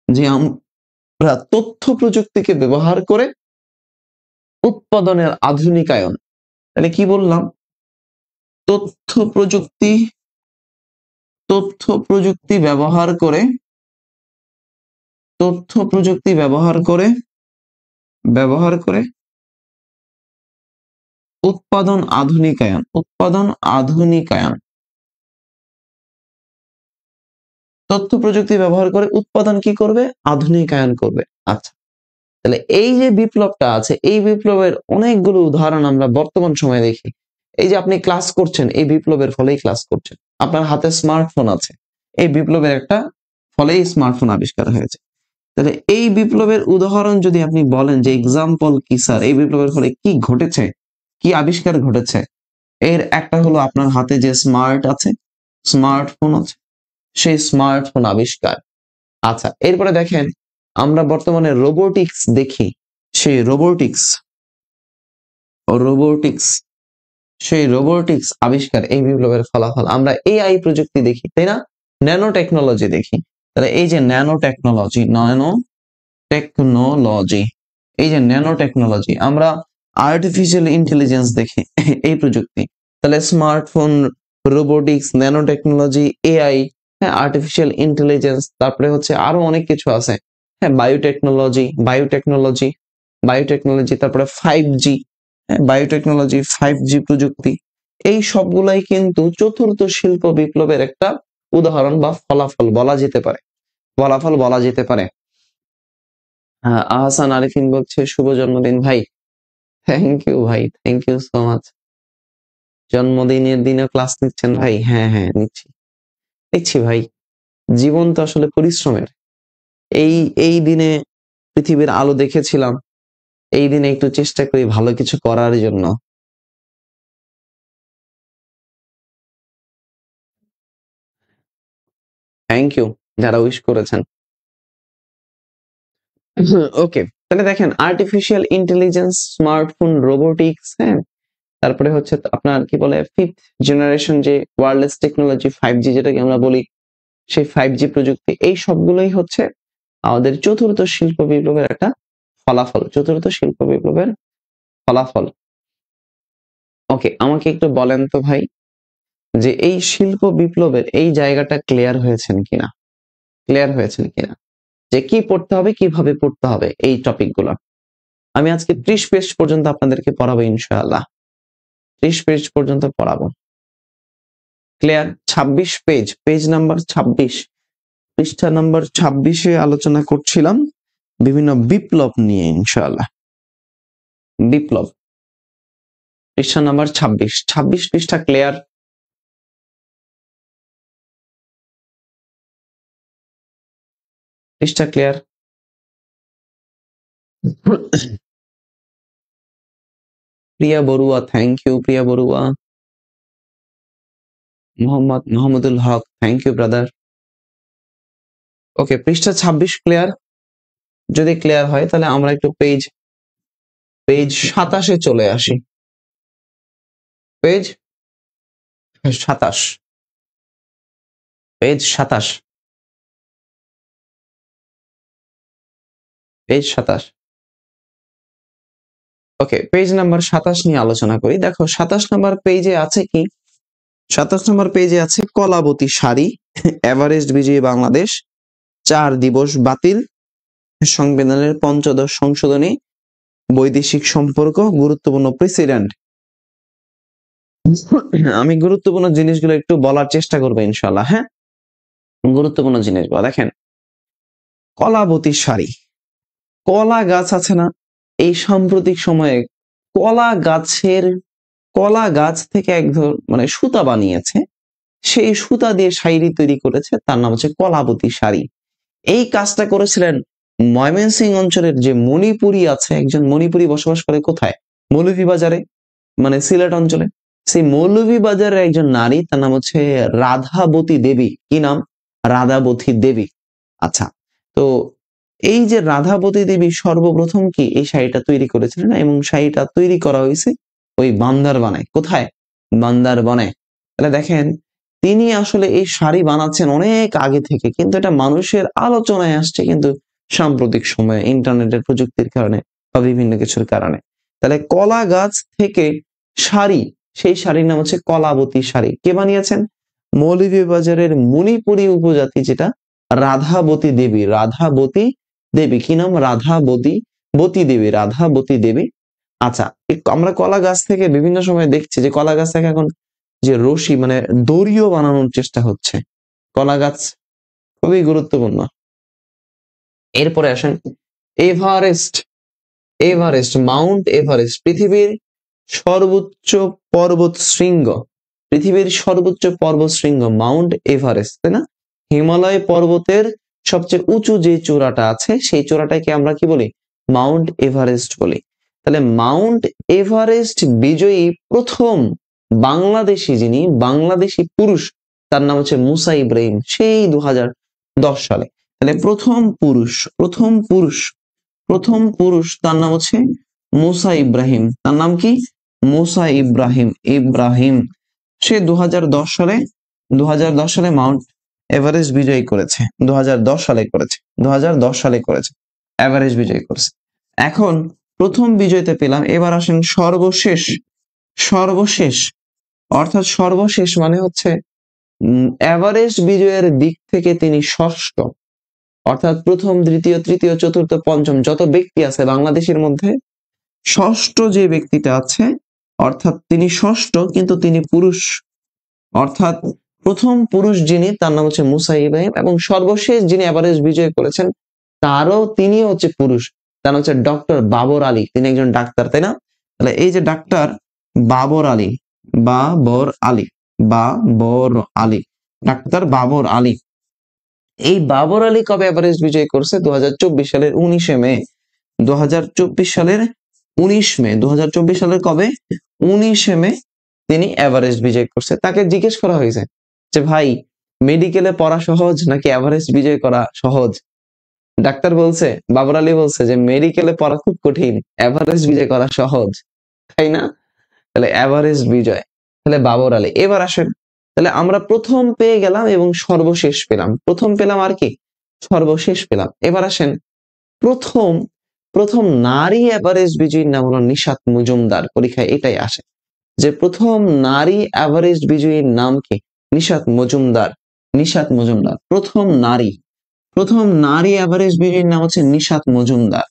[SPEAKER 1] যে আমরা তথ্য প্রযুক্তিকে ব্যবহার করে উৎপাদনের আধুনিকায়ন। তাহলে কি বললাম? তথ্য প্রযুক্তি ব্যবহার করে উৎপাদন আধুনিকায়ন। তথ্য প্রযুক্তি ব্যবহার করে উৎপাদন কি করবে? আধুনিকায়ন করবে। আচ্ছা, তাহলে এই যে বিপ্লবটা আছে, এই বিপ্লবের অনেকগুলো উদাহরণ আমরা বর্তমান সময়ে দেখি। এই যে আপনি ক্লাস করছেন, এই বিপ্লবের ফলেই ক্লাস করছেন। আপনার হাতে স্মার্টফোন আছে, এই বিপ্লবের একটা ফলেই স্মার্টফোন আবিষ্কার হয়েছে। তাহলে এই বিপ্লবের উদাহরণ যদি আপনি বলেন যে এক্সাম্পল কি স্যার, এই বিপ্লবের ফলে কি ঘটেছে, কি আবিষ্কার ঘটেছে, এর একটা হলো আপনার হাতে যে স্মার্টফোন আছে, সেই স্মার্টফোন আবিষ্কার। আচ্ছা, এরপরে দেখেন আমরা বর্তমানে রোবোটিক্স দেখি, সেই রোবোটিক্স আবিষ্কার এই বিপ্লবের ফলাফল। আমরা এআই প্রযুক্তি দেখি, তাই না? ন্যানো টেকনোলজি দেখি। তাহলে এই যে ন্যানো টেকনোলজি, এই যে ন্যানো টেকনোলজি, আমরা আর্টিফিশিয়াল ইন্টেলিজেন্স দেখি, এই প্রযুক্তি। তাহলে smartphone, robotics, nano technology, AI, হ্যাঁ, আর্টিফিশিয়াল ইন্টেলিজেন্স, তারপরে হচ্ছে আরো অনেক কিছু আছে, হ্যাঁ, বায়োটেকনোলজি, তারপরে 5G, হ্যাঁ, বায়োটেকনোলজি, 5G প্রযুক্তি, এই সবগুলাই কিন্তু চতুর্থ শিল্প বিপ্লবের একটা উদাহরণ বা ফলাফল বলা যেতে পারে। আহসান আরিফিন বলছে শুভ জন্মদিন ভাই। থ্যাংক ইউ ভাই, থ্যাংক ইউ সো মাচ। জন্মদিনের দিনে ক্লাস নিচ্ছেন ভাই? হ্যাঁ হ্যাঁ, নিচ্ছি ভাই। জীবন তো আসলে পরিশ্রমের। এই দিনে পৃথিবীর আলো দেখেছিলাম, এই দিনে একটু চেষ্টা করি ভালো কিছু করার জন্য। থ্যাংক ইউ যারা উইশ করেছেন। ওকে, তাহলে দেখেন আর্টিফিশিয়াল ইন্টেলিজেন্স, স্মার্টফোন, রোবোটিক্স, হ্যাঁ, তারপরে হচ্ছে আপনার কি বলে ফিফথ জেনারেশন যে ওয়্যারলেস টেকনোলজি 5G যেটাকে আমরা বলি, সেই 5G প্রযুক্তি, এই সবগুলোই হচ্ছে আমাদের চতুর্থ শিল্প বিপ্লবের একটা ফলাফল। ওকে, আমাকে একটু বলেন তো ভাই, যে এই শিল্প বিপ্লবের এই জায়গাটা ক্লিয়ার হয়েছেন কিনা, যে কি পড়তে হবে, কিভাবে পড়তে হবে, এই টপিকগুলো আমি আজকে 30 পেজ পর্যন্ত আপনাদেরকে পড়াবো ইনশাআল্লাহ। 30 পেজ পর্যন্ত পড়াবো। ক্লিয়ার? 26 পেজ নাম্বার 26, পৃষ্ঠা নাম্বার 26-এ আলোচনা করছিলাম বিভিন্ন বিপ্লব নিয়ে ইনশাআল্লাহ। বিপ্লব, পৃষ্ঠা নাম্বার 26 পৃষ্ঠা ক্লিয়ার? পৃষ্ঠা clear? Priya Barua, thank you Priya Barua. Mohammadul Haque, thank you brother. Okay, পৃষ্ঠা 26 ক্লিয়ার? যদি ক্লিয়ার হয় তাহলে আমরা একটু পেজ 27-এ চলে আসি। পেজ 27, পেজ 27, ওকে, পেজ নাম্বার 27 নিয়ে আলোচনা করি। দেখো 27 নাম্বার পেজে আছে কি? 27 নম্বর পেজে আছে কলাবতী শাড়ি, এভারেস্ট বিজয়ী বাংলাদেশ, 4 দিবস বাতিল, সংবিধানের 15 সংশোধনী, বৈদেশিক সম্পর্ক, গুরুত্বপূর্ণ প্রেসিডেন্ট। আমি গুরুত্বপূর্ণ জিনিসগুলো একটু বলার চেষ্টা করবো ইনশাল্লাহ। হ্যাঁ, গুরুত্বপূর্ণ জিনিসগুলো দেখেন। কলাবতী শাড়ি, কলা গাছ আছে না, এই সাম্প্রতিক সময়ে কলা গাছের কলা গাছ থেকে মানে সুতা বানিয়েছে, সেই সুতা দিয়ে শাড়ি তৈরি করেছে, তার নাম হচ্ছে কলাবতী শাড়ি। এই কাজটা করেছিলেন ময়মনসিংহ অঞ্চলের যে মণিপুরী আছে, একজন মণিপুরী বসবাস করে কোথায়, মৌলভীবাজারে, মানে সিলেট অঞ্চলে। সেই মৌলভীবাজারের একজন নারী, তার নাম হচ্ছে রাধাবতী দেবী। কি নাম? রাধাবতী দেবী। আচ্ছা, তো এই যে রাধাবতী দেবী সর্বপ্রথম কি এই শাড়িটা তৈরি করেছিলেন, এবং শাড়িটা তৈরি করা হয়েছে ওই বান্দারবানে। কোথায়? বান্দারবানে। তাহলে দেখেন, তিনি আসলে এই শাড়ি বানাচ্ছেন অনেক আগে থেকে, কিন্তু এটা মানুষের আলোচনায় আসছে কিন্তু সাম্প্রতিক সময়ে ইন্টারনেটের প্রযুক্তির কারণে বা বিভিন্ন কিছুর কারণে। তাহলে কলা গাছ থেকে শাড়ি, সেই শাড়ির নাম হচ্ছে কলাবতী শাড়ি। কে বানিয়েছেন? মৌলভীবাজারের মণিপুরী উপজাতি, যেটা রাধাবতী দেবী। রাধাবতী দেবী, কি নাম? বতী দেবী, রাধাবতী দেবী। আচ্ছা, আমরা কলা গাছ থেকে বিভিন্ন সময় দেখছি যে কলা গাছ থেকে এখন যে রশি, মানে দড়িও বানানোর চেষ্টা হচ্ছে। কলা গাছ খুবই গুরুত্বপূর্ণ। এরপরে আসেন এভারেস্ট। মাউন্ট এভারেস্ট পৃথিবীর সর্বোচ্চ পর্বত শৃঙ্গ। পৃথিবীর সর্বোচ্চ পর্বত শৃঙ্গ মাউন্ট এভারেস্ট, তাই না? হিমালয় পর্বতের সবচেয়ে উঁচু যে চূড়াটা আছে, সেই চূড়াটাকে আমরা কি বলি? মাউন্ট এভারেস্ট বলি। তাহলে মাউন্ট এভারেস্ট বিজয়ী প্রথম বাংলাদেশি পুরুষ, তার নাম হচ্ছে মুসা ইব্রাহিম, সেই 2010 সালে। তাহলে প্রথম পুরুষ তার নাম হচ্ছে মুসা ইব্রাহিম। তার নাম কি? মুসা ইব্রাহিম। সে 2010 সালে মাউন্ট এভারেস্ট বিজয় করেছে। 2010 সালে করেছে এভারেস্ট বিজয় করেছে। এখন প্রথম বিজয়তে পেলাম, এবার আসেন সর্বশেষ, অর্থাৎ সর্বশেষ মানে হচ্ছে এভারেস্ট বিজয়ের দিক থেকে তিনি ষষ্ঠ। অর্থাৎ প্রথম, দ্বিতীয়, তৃতীয়, চতুর্থ, পঞ্চম যত ব্যক্তি আছে বাংলাদেশের মধ্যে, ষষ্ঠ যে ব্যক্তিটা আছে, অর্থাৎ তিনি ষষ্ঠ, কিন্তু তিনি পুরুষ। অর্থাৎ প্রথম পুরুষ যিনি, তার নাম হচ্ছে মুসা ইব্রাহিম, এবং সর্বশেষ যিনি এভারেস্ট বিজয় করেছেন, তিনিও হচ্ছে পুরুষ। তার নাম হচ্ছে ডক্টর বাবর আলী। তিনি একজন ডাক্তার, তাই না? তাহলে এই যে ডাক্তার বাবর আলী, ডাক্তার বাবর আলী, এই বাবর আলী কবে এভারেস্ট বিজয় করছে? 2024 সালের 19 মে। 2024 সালের 19 মে তিনি এভারেস্ট বিজয় করছে। তাকে জিজ্ঞেস করা হয়েছে যে ভাই, মেডিকেলে পড়া সহজ নাকি এভারেস্ট বিজয় করা সহজ? ডাক্তার বলছে, বাবর আলী বলছে যে মেডিকেলে পড়া খুব কঠিন, এভারেস্ট বিজয় করা সহজ, তাই না? তাহলে এভারেস্ট বিজয়, তাহলে বাবর আলী। এবার আসেন, তাহলে আমরা প্রথম পেয়ে গেলাম এবং সর্বশেষ পেলাম। প্রথম পেলাম আর কি, সর্বশেষ পেলাম। এবার আসেন প্রথম নারী এভারেস্ট বিজয়ীর নাম হলো নিশাত মজুমদার। পরীক্ষায় এটাই আসে যে প্রথম নারী এভারেস্ট বিজয়ীর নাম কি? নিশাত মজুমদার। প্রথম নারী এভারেস্ট বিজয়ীর নাম হচ্ছে নিশাত মজুমদার।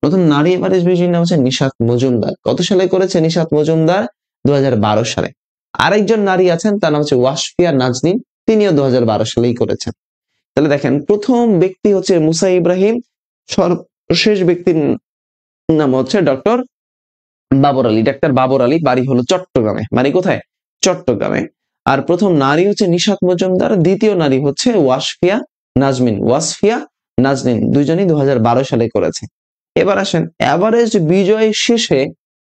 [SPEAKER 1] প্রথম নারী এভারেস্ট বিজয়ীর নাম হচ্ছে নিশাত মজুমদার। কত সালে করেছে নিশাত মজুমদার? 2012 সালে। আরেকজন নারী আছেন, তার নাম হচ্ছে ওয়াসফিয়া নাজনীন, তিনিও 2012 সালেই করেছেন। তাহলে দেখেন, প্রথম ব্যক্তি হচ্ছে মুসা ইব্রাহিম, সর্বশেষ ব্যক্তির নাম হচ্ছে ডাক্তার বাবর আলী, বাড়ি হলো চট্টগ্রামে। বাড়ি কোথায়? চট্টগ্রামে। আর প্রথম নারী হচ্ছে নিশাত মজুমদার, দ্বিতীয় নারী হচ্ছে ওয়াসফিয়া নাজনীন, দুইজনই 2012 সালে করেছে। এবার আসেন, এভারেস্ট বিজয় শেষে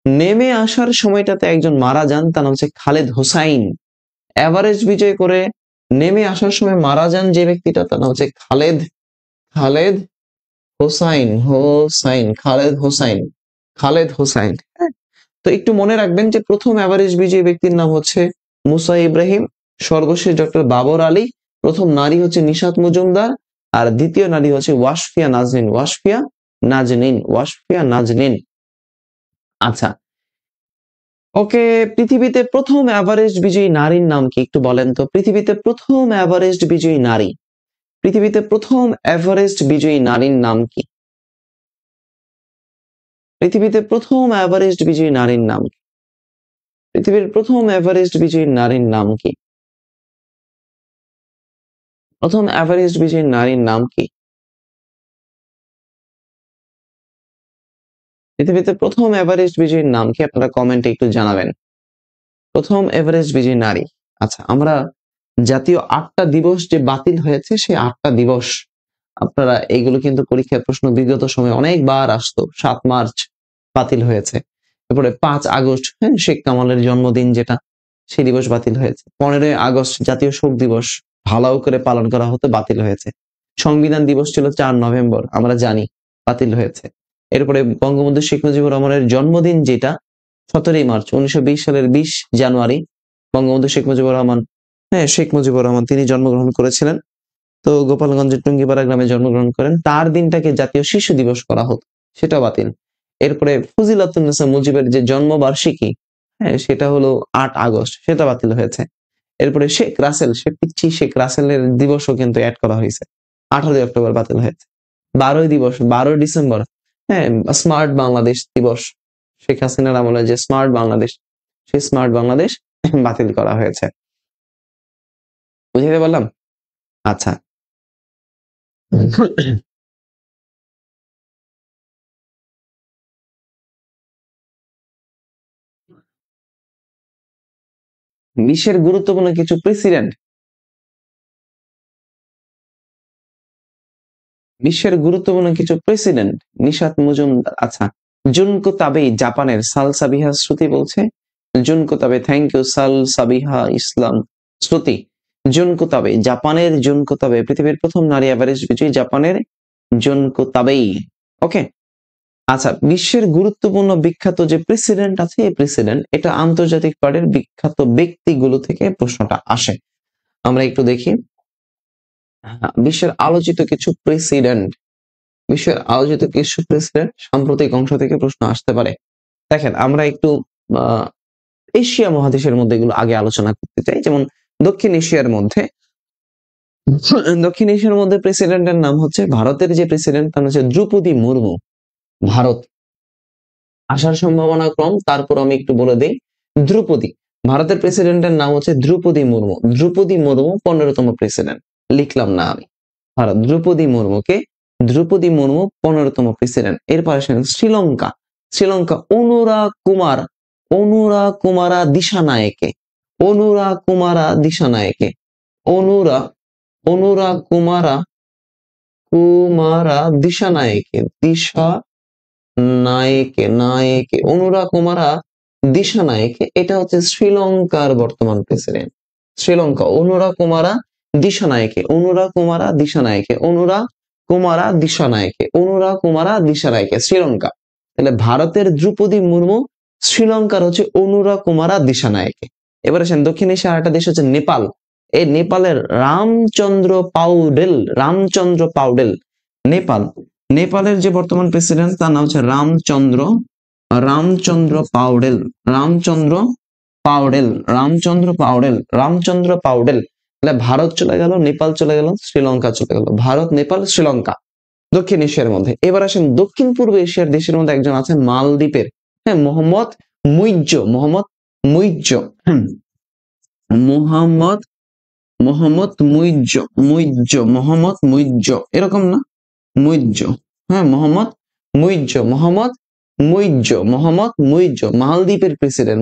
[SPEAKER 1] নেমে আসার সময়টাতে একজন মারা যান, তার নাম হচ্ছে খালেদ হোসাইন। এভারেস্ট বিজয় করে নেমে আসার সময় মারা যান যে ব্যক্তিটা, তার নাম হচ্ছে খালেদ হোসাইন। হ্যাঁ, তো একটু মনে রাখবেন যে প্রথম এভারেস্ট বিজয়ী ব্যক্তির নাম হচ্ছে মুসা ইব্রাহিম, সর্বশেষ ডক্টর বাবর আলী, প্রথম নারী হচ্ছে নিশাত মজুমদার, আর দ্বিতীয় নারী হচ্ছে ওয়াসফিয়া নাজনীন। আচ্ছা, ওকে। পৃথিবীতে প্রথম এভারেস্ট বিজয়ী নারীর নাম কি একটু বলেন তো? পৃথিবীতে প্রথম এভারেস্ট বিজয়ী নারীর নাম কি? পৃথিবীতে প্রথম এভারেস্ট বিজয়ী নারীর নাম কি? পৃথিবীর প্রথম এভারেস্ট বিজয়ী নারীর নাম কি? প্রথম এভারেস্ট বিজয়ী নারীর নাম কি? পৃথিবীতে প্রথম এভারেস্ট বিজয়ীর নাম কি? আপনারা কমেন্টে একটু জানাবেন। প্রথম এভারেস্ট বিজয়ী নারী। আচ্ছা, আমরা জাতীয় 8টা দিবস যে বাতিল হয়েছে, সেই 8টা দিবস আপনারা এইগুলো কিন্তু পরীক্ষার প্রশ্ন বিগত সময়ে অনেকবার আসতো। 7 মার্চ বাতিল হয়েছে, এরপরে 5 আগস্ট শেখ কামালের জন্মদিন যেটা, সেই দিবস বাতিল হয়েছে। 15ই আগস্ট জাতীয় শোক দিবস ঢালাও করে পালন করা হতো, বাতিল হয়েছে। সংবিধান দিবস ছিল 4 নভেম্বর, আমরা জানি বাতিল হয়েছে। এরপরে বঙ্গবন্ধু শেখ মুজিবুর রহমানের জন্মদিন যেটা 17ই মার্চ, 1920 সালের 20 জানুয়ারি বঙ্গবন্ধু শেখ মুজিবুর রহমান, শেখ মুজিবুর রহমান তিনি জন্মগ্রহণ করেছিলেন। তো গোপালগঞ্জের টুঙ্গিপাড়া গ্রামে জন্মগ্রহণ করেন। তার দিনটাকে জাতীয় শিশু দিবস করা হতো, সেটা বাতিল। এরপরে ফজিলাতুন্নেসা মুজিবের যে জন্মবার্ষিকী, সেটা হলো 8 আগস্ট, সেটা বাতিল হয়েছে। এরপরে শেখ রাসেল, শেখ রাসেলের দিবসও কিন্তু অ্যাড করা হয়েছে, 18 অক্টোবর বাতিল হয়েছে। 12 ডিসেম্বর, স্মার্ট বাংলাদেশ দিবস, শেখ হাসিনার আমলে যে স্মার্ট বাংলাদেশ, সেই স্মার্ট বাংলাদেশ বাতিল করা হয়েছে। বুঝতে পারলাম? আচ্ছা, বিশ্বের গুরুত্বপূর্ণ কিছু প্রেসিডেন্ট, নিশাত মজুমদার। আচ্ছা, জুনকো তাবেই জাপানের, সাল সাবিহা শ্রুতি বলছে জুনকো তাবে, থ্যাংক ইউ সাল সাবিহা ইসলাম শ্রুতি। জুনকো তাবে, জাপানের জুনকো তাবে পৃথিবীর প্রথম নারী এভারেস্ট বিজয়ী, জাপানের জুনকো তাবেই। ওকে, আচ্ছা, বিশ্বের গুরুত্বপূর্ণ বিখ্যাত যে প্রেসিডেন্ট আছে, এই প্রেসিডেন্ট, এটা আন্তর্জাতিক পার্টির বিখ্যাত ব্যক্তিগুলো থেকে প্রশ্নটা আসে। আমরা একটু দেখি বিশ্বের আলোচিত কিছু প্রেসিডেন্ট, সাম্প্রতিক অংশ থেকে প্রশ্ন আসতে পারে। দেখেন, আমরা একটু এশিয়া মহাদেশের মধ্যে এগুলো আগে আলোচনা করতে চাই। যেমন দক্ষিণ এশিয়ার মধ্যে প্রেসিডেন্টের নাম হচ্ছে, ভারতের যে প্রেসিডেন্ট তার হচ্ছে দ্রৌপদী মুর্মু। ভারত আসার সম্ভাবনা কম, তারপর আমি একটু বলে দেই। ভারতের প্রেসিডেন্টের নাম হচ্ছে দ্রৌপদী মুর্মু। 15তম প্রেসিডেন্ট, লিখলাম না আমি। ভারত দ্রৌপদী মুর্মু 15তম প্রেসিডেন্ট। এরপর আসেন শ্রীলঙ্কা অনুরা কুমারা দিশানায়েকে। অনুরা কুমারা দিশানায়েকে, অনুরা কুমারা দিশানায়েকে, এটা হচ্ছে শ্রীলঙ্কার বর্তমান প্রেসিডেন্ট। শ্রীলঙ্কা অনুরা কুমারা দিশানায়েকে, শ্রীলঙ্কা। তাহলে ভারতের দ্রৌপদী মুর্মু, শ্রীলঙ্কার হচ্ছে অনুরা কুমারা দিশানায়েকে। এবার আসেন দক্ষিণ এশিয়ার একটা দেশ হচ্ছে নেপাল। এই নেপালের রামচন্দ্র পাউডেল। নেপালের যে বর্তমান প্রেসিডেন্ট তার নাম হচ্ছে রামচন্দ্র পাউডেল। তাহলে ভারত চলে গেল, নেপাল চলে গেল, শ্রীলঙ্কা চলে গেল। ভারত, নেপাল, শ্রীলঙ্কা দক্ষিণ এশিয়ার মধ্যে। এবার আসেন দক্ষিণ পূর্ব এশিয়ার দেশের মধ্যে একজন আছেন মালদ্বীপের, মোহাম্মদ মুইজ্জ, এরকম না, মোহাম্মদ মুইজ্জ, মালদ্বীপের প্রেসিডেন্ট,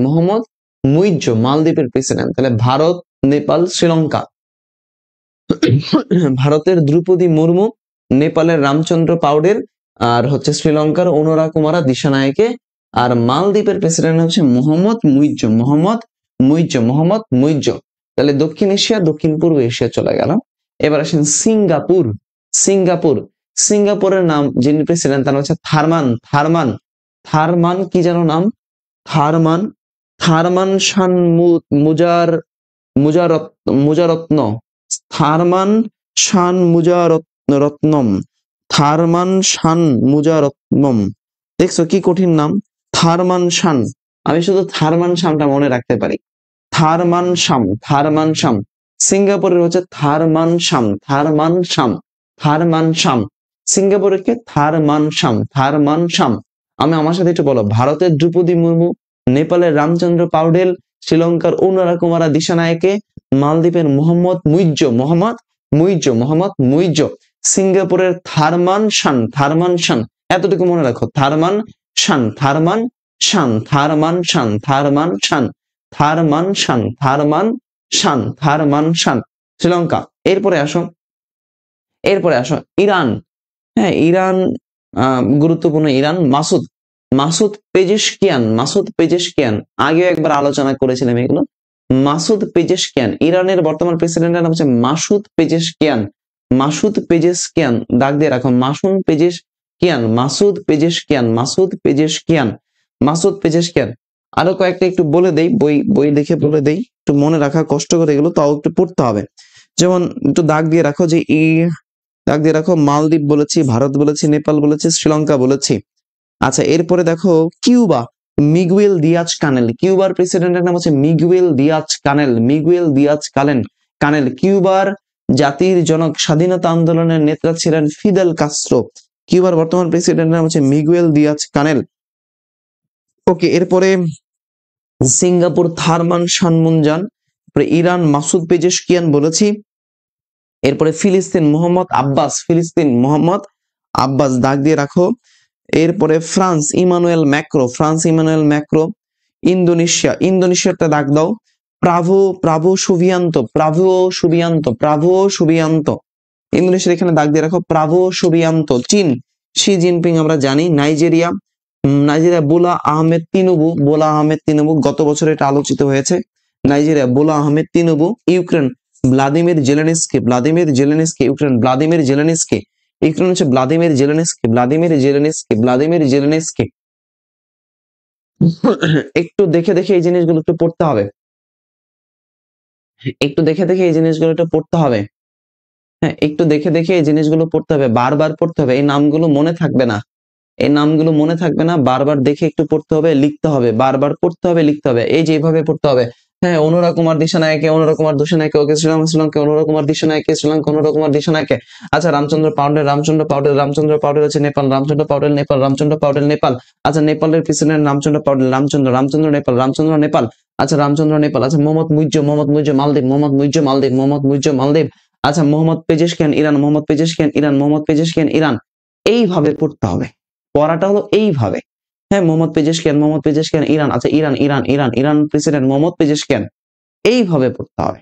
[SPEAKER 1] মালদ্বীপের প্রেসিডেন্ট। তাহলে ভারত, নেপাল, শ্রীলঙ্কা। ভারতের দ্রৌপদী মুর্মু, নেপালের রামচন্দ্র পাউডেল, আর হচ্ছে শ্রীলঙ্কার অনুরা কুমারা দিশানায়েকে, আর মালদ্বীপের প্রেসিডেন্ট হচ্ছে মোহাম্মদ মুইজ্জ। তাহলে দক্ষিণ এশিয়া, দক্ষিণ পূর্ব এশিয়া চলে গেল। এবার আসেন সিঙ্গাপুরের নাম, যিনি প্রেসিডেন্ট তার হচ্ছে থারমান কি যেন নাম, থারমান শান মুজারত্নম। দেখছো কি কঠিন নাম, থারমান শান। আমি শুধু থারমান শামটা মনে রাখতে পারি, থারমান শাম। সিঙ্গাপুরের হচ্ছে থারমান শাম। সিঙ্গাপুরের কে থারমান শাম। আমি আমার সাথে একটু বলো, ভারতের দ্রৌপদী মুর্মু, নেপালের রামচন্দ্র পাউডেল, শ্রীলঙ্কার অনুরা কুমারা দিশানায়কে, মালদ্বীপের মোহাম্মদ মুইজ্জ, সিঙ্গাপুরের থারমান শান, এতটুকু মনে রাখো, থারমান শান। শ্রীলঙ্কা। এরপরে আসো ইরান। হ্যাঁ, ইরান গুরুত্বপূর্ণ। ইরান, মাসুদ পেজেশকিয়ান, আগে একবার আলোচনা করেছিলাম এগুলো। মাসুদ পেজেশকিয়ান, ইরানের বর্তমান প্রেসিডেন্টের নাম হচ্ছে মাসুদ পেজেশকিয়ান, দাগ দিয়ে রাখো, মাসুদ পেজেশকিয়ান। আরো কয়েকটা একটু বলে দেই, বই দেখে বলে দেই, একটু মনে রাখা কষ্ট করে, এগুলো তাও একটু পড়তে হবে। যেমন একটু দাগ দিয়ে রাখো, মালদ্বীপ বলেছি, ভারত বলেছি, নেপাল বলেছি, শ্রীলঙ্কা বলেছি। আচ্ছা, এরপরে দেখো কিউবা, মিগুয়েল দিয়াজ কানেল, কিউবার প্রেসিডেন্টের নাম হচ্ছে মিগুয়েল দিয়াজ কানেল। কিউবার জাতির জনক, স্বাধীনতা আন্দোলনের নেতা ছিলেন ফিদেল কাস্ত্রো। কিউবার বর্তমান প্রেসিডেন্টের নাম হচ্ছে মিগুয়েল দিয়াজ কানেল। ওকে, এরপরে Singapore Tharman Shanmugaratnam, Iran Masoud Pezeshkian বলেছি। এরপরে ফিলিস্তিন মোহাম্মদ আব্বাস, দাগ দিয়ে রাখো। এরপরে ফ্রান্স ইমানুয়েল ম্যাক্রো। ইন্দোনেশিয়াটা দাগ দাও, প্রাভো সুবিয়ান্ত। ইন্দোনেশিয়ার এখানে দাগ দিয়ে রাখো, প্রাভো সুবিয়ান্ত। চীন শি জিনপিং আমরা জানি। নাইজেরিয়া বোলা আহমেদ তিনুবু, গত বছর এটা আলোচিত হয়েছে। Nigeria Bola Ahmed Tinubu. Ukraine Vladimir Zelensky, Ukraine হচ্ছে ভ্লাদিমির জেলেনস্কি। একটু দেখে এই জিনিসগুলো একটু পড়তে হবে, হ্যাঁ, একটু দেখে এই জিনিসগুলো পড়তে হবে, বারবার পড়তে হবে। এই নামগুলো মনে থাকবে না, বারবার দেখে একটু পড়তে হবে, লিখতে হবে, বারবার পড়তে হবে, লিখতে হবে। এই যে এইভাবে পড়তে হবে। হ্যাঁ, অনুরা কুমার দিশানায়কে, ওকে, শ্রীলঙ্কা অনুরা কুমার দিশানায়কে। আচ্ছা, রামচন্দ্র পাউডেল হচ্ছে নেপাল, রামচন্দ্র পাউডেল নেপাল। আচ্ছা, নেপালের প্রেসিডেন্ট রামচন্দ্র পাউডেল, রামচন্দ্র নেপাল। আচ্ছা, রামচন্দ্র নেপাল। আচ্ছা, মোহাম্মদ মুইজ্জ মালদ্বীপ। আচ্ছা, মোহাম্মদ পেজেশকিয়ান ইরান। এইভাবে পড়তে হবে, পড়াটা হলো এইভাবে। হ্যাঁ, মোহাম্মদ পেজেশকিয়ান ইরান। আচ্ছা, ইরান প্রেসিডেন্ট মোহাম্মদ পেজেশকিয়ান, এইভাবে পড়তে হবে।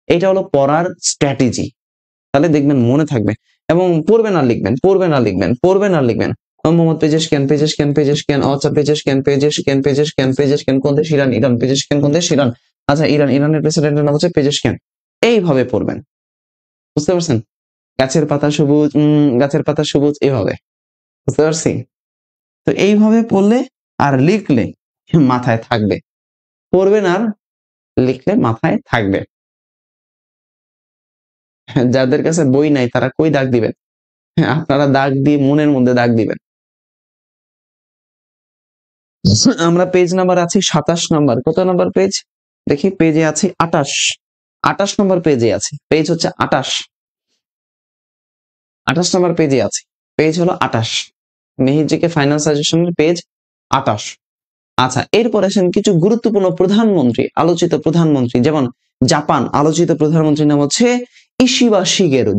[SPEAKER 1] এটা হলো পড়ার স্ট্র্যাটেজি। তাহলে দেখবেন মনে থাকবে, এবং পড়বেন আর লিখবেন। মোহাম্মদ পেজেশকিয়ান। আচ্ছা, পেজেশকিয়ান কোন দেশ? ইরান। পেজেশকিয়ান কোন দেশ? ইরান। আচ্ছা, ইরানের প্রেসিডেন্টের নাম হচ্ছে পেজেশকিয়ান। এইভাবে পড়বেন, বুঝতে পারছেন? গাছের পাতা সবুজ, এইভাবে, বুঝতে পারছি? তো এইভাবে পড়লে আর লিখলে মাথায় থাকবে, পড়বেন আর লিখলে মাথায় থাকবে। যাদের কাছে বই নাই তারা কই দাগ দিবেন? আপনারা দাগ দিয়ে মনের মধ্যে দাগ দিবেন। আমরা পেজ নাম্বার আছি 27 নাম্বার। কত নাম্বার পেজ দেখি? পেজে আছি 28 নম্বর পেজে আছে। পেজ হচ্ছে 28 নম্বর পেজে আছে। পেজ হলো 28, মেহিজিকে ফাইনাল সাজেশনের পেজ 28। আচ্ছা, এরপর আসেন কিছু গুরুত্বপূর্ণ আলোচিত প্রধানমন্ত্রী। যেমন জাপান, আলোচিত প্রধানমন্ত্রীর নাম হচ্ছে ইশিবা শিগেরু।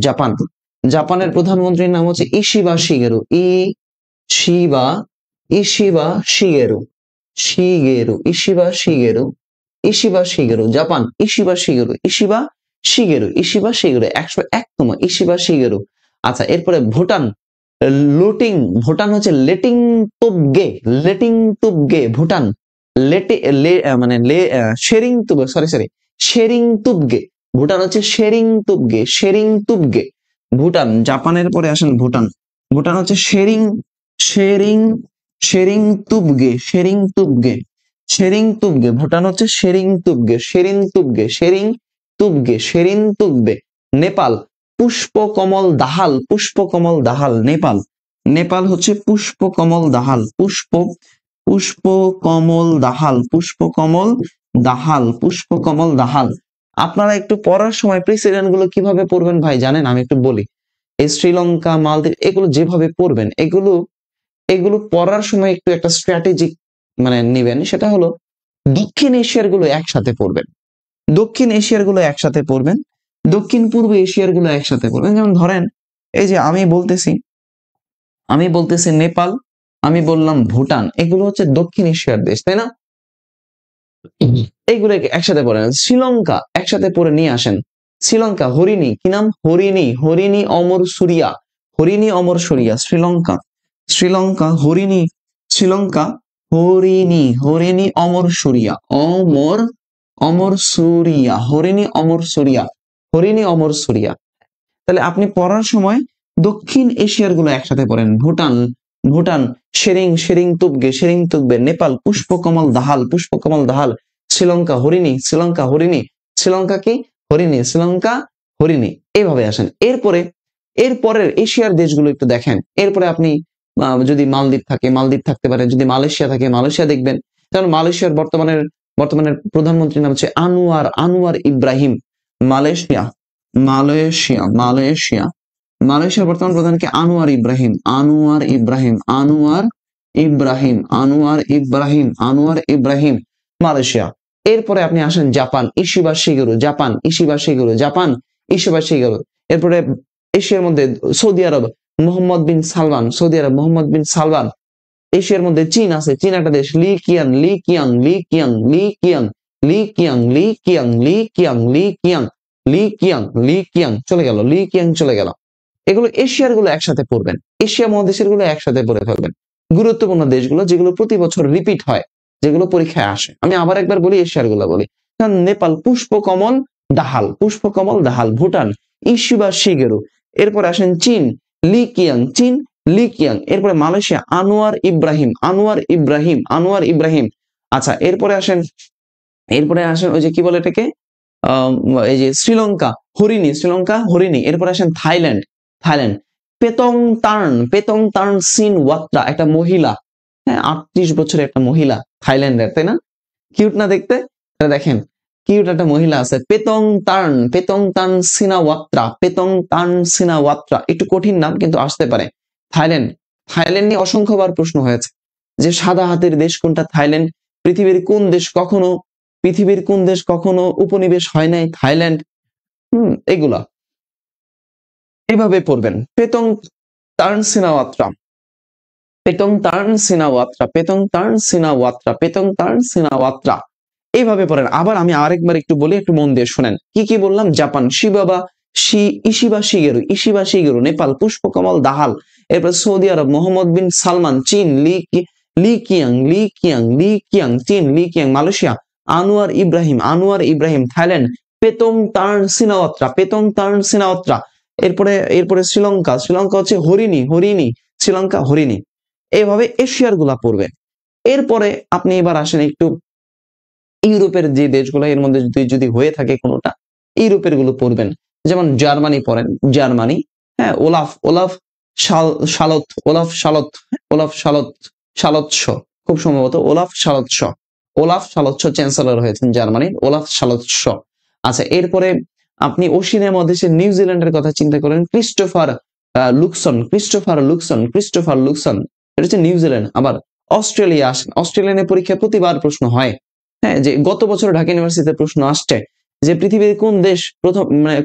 [SPEAKER 1] জাপানের প্রধানমন্ত্রীর নাম হচ্ছে Ishiba Shigeru. Japan Ishiba Shigeru 101তম ইশিবা শিগেরু। আচ্ছা, এরপরে ভুটান ভুটান হচ্ছে লেটিং তুবগে। ভুটান শেরিং তুবগে। ভুটান হচ্ছে শেরিং তুবগে। ভুটান। জাপানের পরে আসেন ভুটান হচ্ছে শেরিং তুবগে। ভুটান হচ্ছে শেরিং তুবগে। নেপাল পুষ্পকমল দাহাল। নেপাল হচ্ছে পুষ্পকমল দাহাল। আপনারা একটু পড়ার সময় প্রেসিডেন্ট গুলো কিভাবে পড়বেন ভাই জানেন? আমি একটু বলি। এই শ্রীলঙ্কা, মালদ্বীপ, এগুলো যেভাবে পড়বেন, এগুলো এগুলো পড়ার সময় একটু একটা স্ট্র্যাটেজিক মানে নেবেন, সেটা হলো দক্ষিণ এশিয়ার গুলো একসাথে পড়বেন, দক্ষিণ এশিয়ার গুলো একসাথে পড়বেন, দক্ষিণ পূর্ব এশিয়ার গুলো একসাথে পড়বেন। যেমন ধরেন এই যে আমি বলতেছি নেপাল, আমি বললাম ভুটান, এগুলো হচ্ছে দক্ষিণ এশিয়ার দেশ, তাই না? এইগুলো একসাথে পড়েন। শ্রীলঙ্কা একসাথে পড়ে নিয়ে আসেন। শ্রীলঙ্কা হরিণী, কি নাম? হরিণী, হরিণী অমর সুরিয়া, হরিণী অমর সুরিয়া। শ্রীলঙ্কা, শ্রীলঙ্কা হরিণী, শ্রীলঙ্কা হরিণী, হরিণী অমর সুরিয়া, অমর, অমর সুরিয়া, হরিণী অমর সুরিয়া, হরিণী অমর সুরিয়া। তাহলে আপনি পড়ার সময় দক্ষিণ এশিয়ার গুলো একসাথে পড়েন। ভুটান, ভুটান শেরিং, শেরিং তুবগে, শেরিং তুবগে। নেপাল পুষ্পকমল দাহাল, পুষ্পকমল দাহাল। শ্রীলঙ্কা হরিণী, শ্রীলঙ্কা হরিণী, শ্রীলঙ্কা কি? হরিণী, শ্রীলঙ্কা হরিণী। এইভাবে আসেন। এরপরের এশিয়ার দেশগুলো একটু দেখেন। এরপরে আপনি যদি মালদ্বীপ থাকে, মালদ্বীপ থাকতে পারে, যদি মালয়েশিয়া থাকে, মালয়েশিয়া দেখবেন। কারণ মালয়েশিয়ার বর্তমানের প্রধানমন্ত্রীর নাম হচ্ছে Anwar Ibrahim. Malaysia, Malaysia, Malaysia, মালয়েশিয়ার বর্তমান প্রধান কি? আনোয়ার ইব্রাহিম, আনোয়ার ইব্রাহিম, আনোয়ার ইব্রাহিম, আনোয়ার ইব্রাহিম, আনোয়ার ইব্রাহিম, মালয়েশিয়া। এরপরে আপনি আসেন Japan, Ishiba Shigeru, Japan, Ishiba Shigeru, Japan, Ishiba Shigeru. এরপরে এশিয়ার মধ্যে সৌদি আরব, মোহাম্মদ বিন সালমান, সৌদি আরব মোহাম্মদ বিন সালমান। এশিয়ার মধ্যে চীন আছে, চীন একটা দেশ, লি কিয়াং, লি কিয়াং, লি কিয়াং, লি কিয়াং, লি কিয়াং, লি কিয়াং, লি কিয়াং, লি কিয়াং, লি কিয়াং, লি কিয়াং, চলে গেল, লি কিয়াং চলে গেল। এগুলো এশিয়ার গুলো একসাথে পড়বেন, এশিয়া মহাদেশের গুলো একসাথে পড়ে ফেলবেন। গুরুত্বপূর্ণ দেশগুলো যেগুলো প্রতি বছর রিপিট হয়, যেগুলো পরীক্ষায় আসে। আমি আবার একবার বলি, এশিয়ার গুলো বলি। নেপাল পুষ্পকমল দাহাল, পুষ্পকমল দাহাল। Bhutan Ishiba Shigeru. এরপর আসেন চীন, লি কিয়াং, চীন লি কিয়াং। এরপরে মালয়েশিয়া আনোয়ার ইব্রাহিম, আনোয়ার ইব্রাহিম, আনোয়ার ইব্রাহিম। আচ্ছা, এরপরে আসেন ওই যে কি বলে এটাকে, এই যে শ্রীলঙ্কা হরিণী, শ্রীলঙ্কা হরিণী। এরপরে আসেন থাইল্যান্ড, থাইল্যান্ড পেতং তার্ন সিন ওয়াত্রা, একটা মহিলা, হ্যাঁ 38 বছরের একটা মহিলা থাইল্যান্ডের, তাই না? কিউট না দেখতে? দেখেন কিউট একটা মহিলা আছে, পেতং তার্ন সিনা ওয়াত্রা, পেতং তার্ন সিনা ওয়াত্রা। একটু কঠিন নাম কিন্তু আসতে পারে। থাইল্যান্ড, থাইল্যান্ড নিয়ে অসংখ্যবার প্রশ্ন হয়েছে যে সাদা হাতের দেশ কোনটা? থাইল্যান্ড। পৃথিবীর কোন দেশ কখনো উপনিবেশ হয় নাই? থাইল্যান্ড। এগুলা এইভাবে পড়বেন। পেতং তার্ন সিনা ওয়াত্রা, পেতং তার্ন সিনা ওয়াত্রা, পেতং তার্ন সিনা ওয়াত্রা, পেতং তার্ন সিনা ওয়াত্রা। এইভাবে পড়েন। আবার আমি আরেকবার একটু বলি, একটু মন দিয়ে শুনেন। কি কি বললাম? Japan Ishiba Shigeru, Ishiba Shigeru. Nepal Pushpa Kamal Dahal. এরপর সৌদি আরব মোহাম্মদ বিন সালমান। চীন লি কিয়াং, লি কিয়াং, লি কিয়াং, চীন লি Khiang. Malaysia Anwar Ibrahim, Anwar Ibrahim. Thailand পেতং তার্ন Shinawatra, পেতং তার্ন Shinawatra. এরপরে শ্রীলঙ্কা, শ্রীলঙ্কা হচ্ছে হরিণী, হরিণী, শ্রীলঙ্কা হরিণী। এইভাবে এশিয়ার গুলা পড়বে। এরপরে আপনি এবার আসেন একটু ইউরোপের যে দেশগুলো, এর মধ্যে যদি হয়ে থাকে কোনোটা, ইউরোপের গুলো পড়বেন। যেমন জার্মানি পড়েন, জার্মানি, হ্যাঁ ওলাফ শালৎস, খুব সম্ভবত ওলাফ শালৎস চ্যান্সেলর হয়েছেন জার্মানির, ওলাফ শালৎস। আচ্ছা, এরপরে আপনি ওশিনিয়া মহাদেশে নিউজিল্যান্ডের কথা চিন্তা করেন, ক্রিস্টোফার লুকসন, এটা হচ্ছে নিউজিল্যান্ড। আবার অস্ট্রেলিয়া আসেন, অস্ট্রেলিয়ানের পরীক্ষায় প্রতিবার প্রশ্ন হয়, হ্যাঁ, যে গত বছর ঢাকা ইউনিভার্সিটিতে প্রশ্ন আসছে যে পৃথিবীর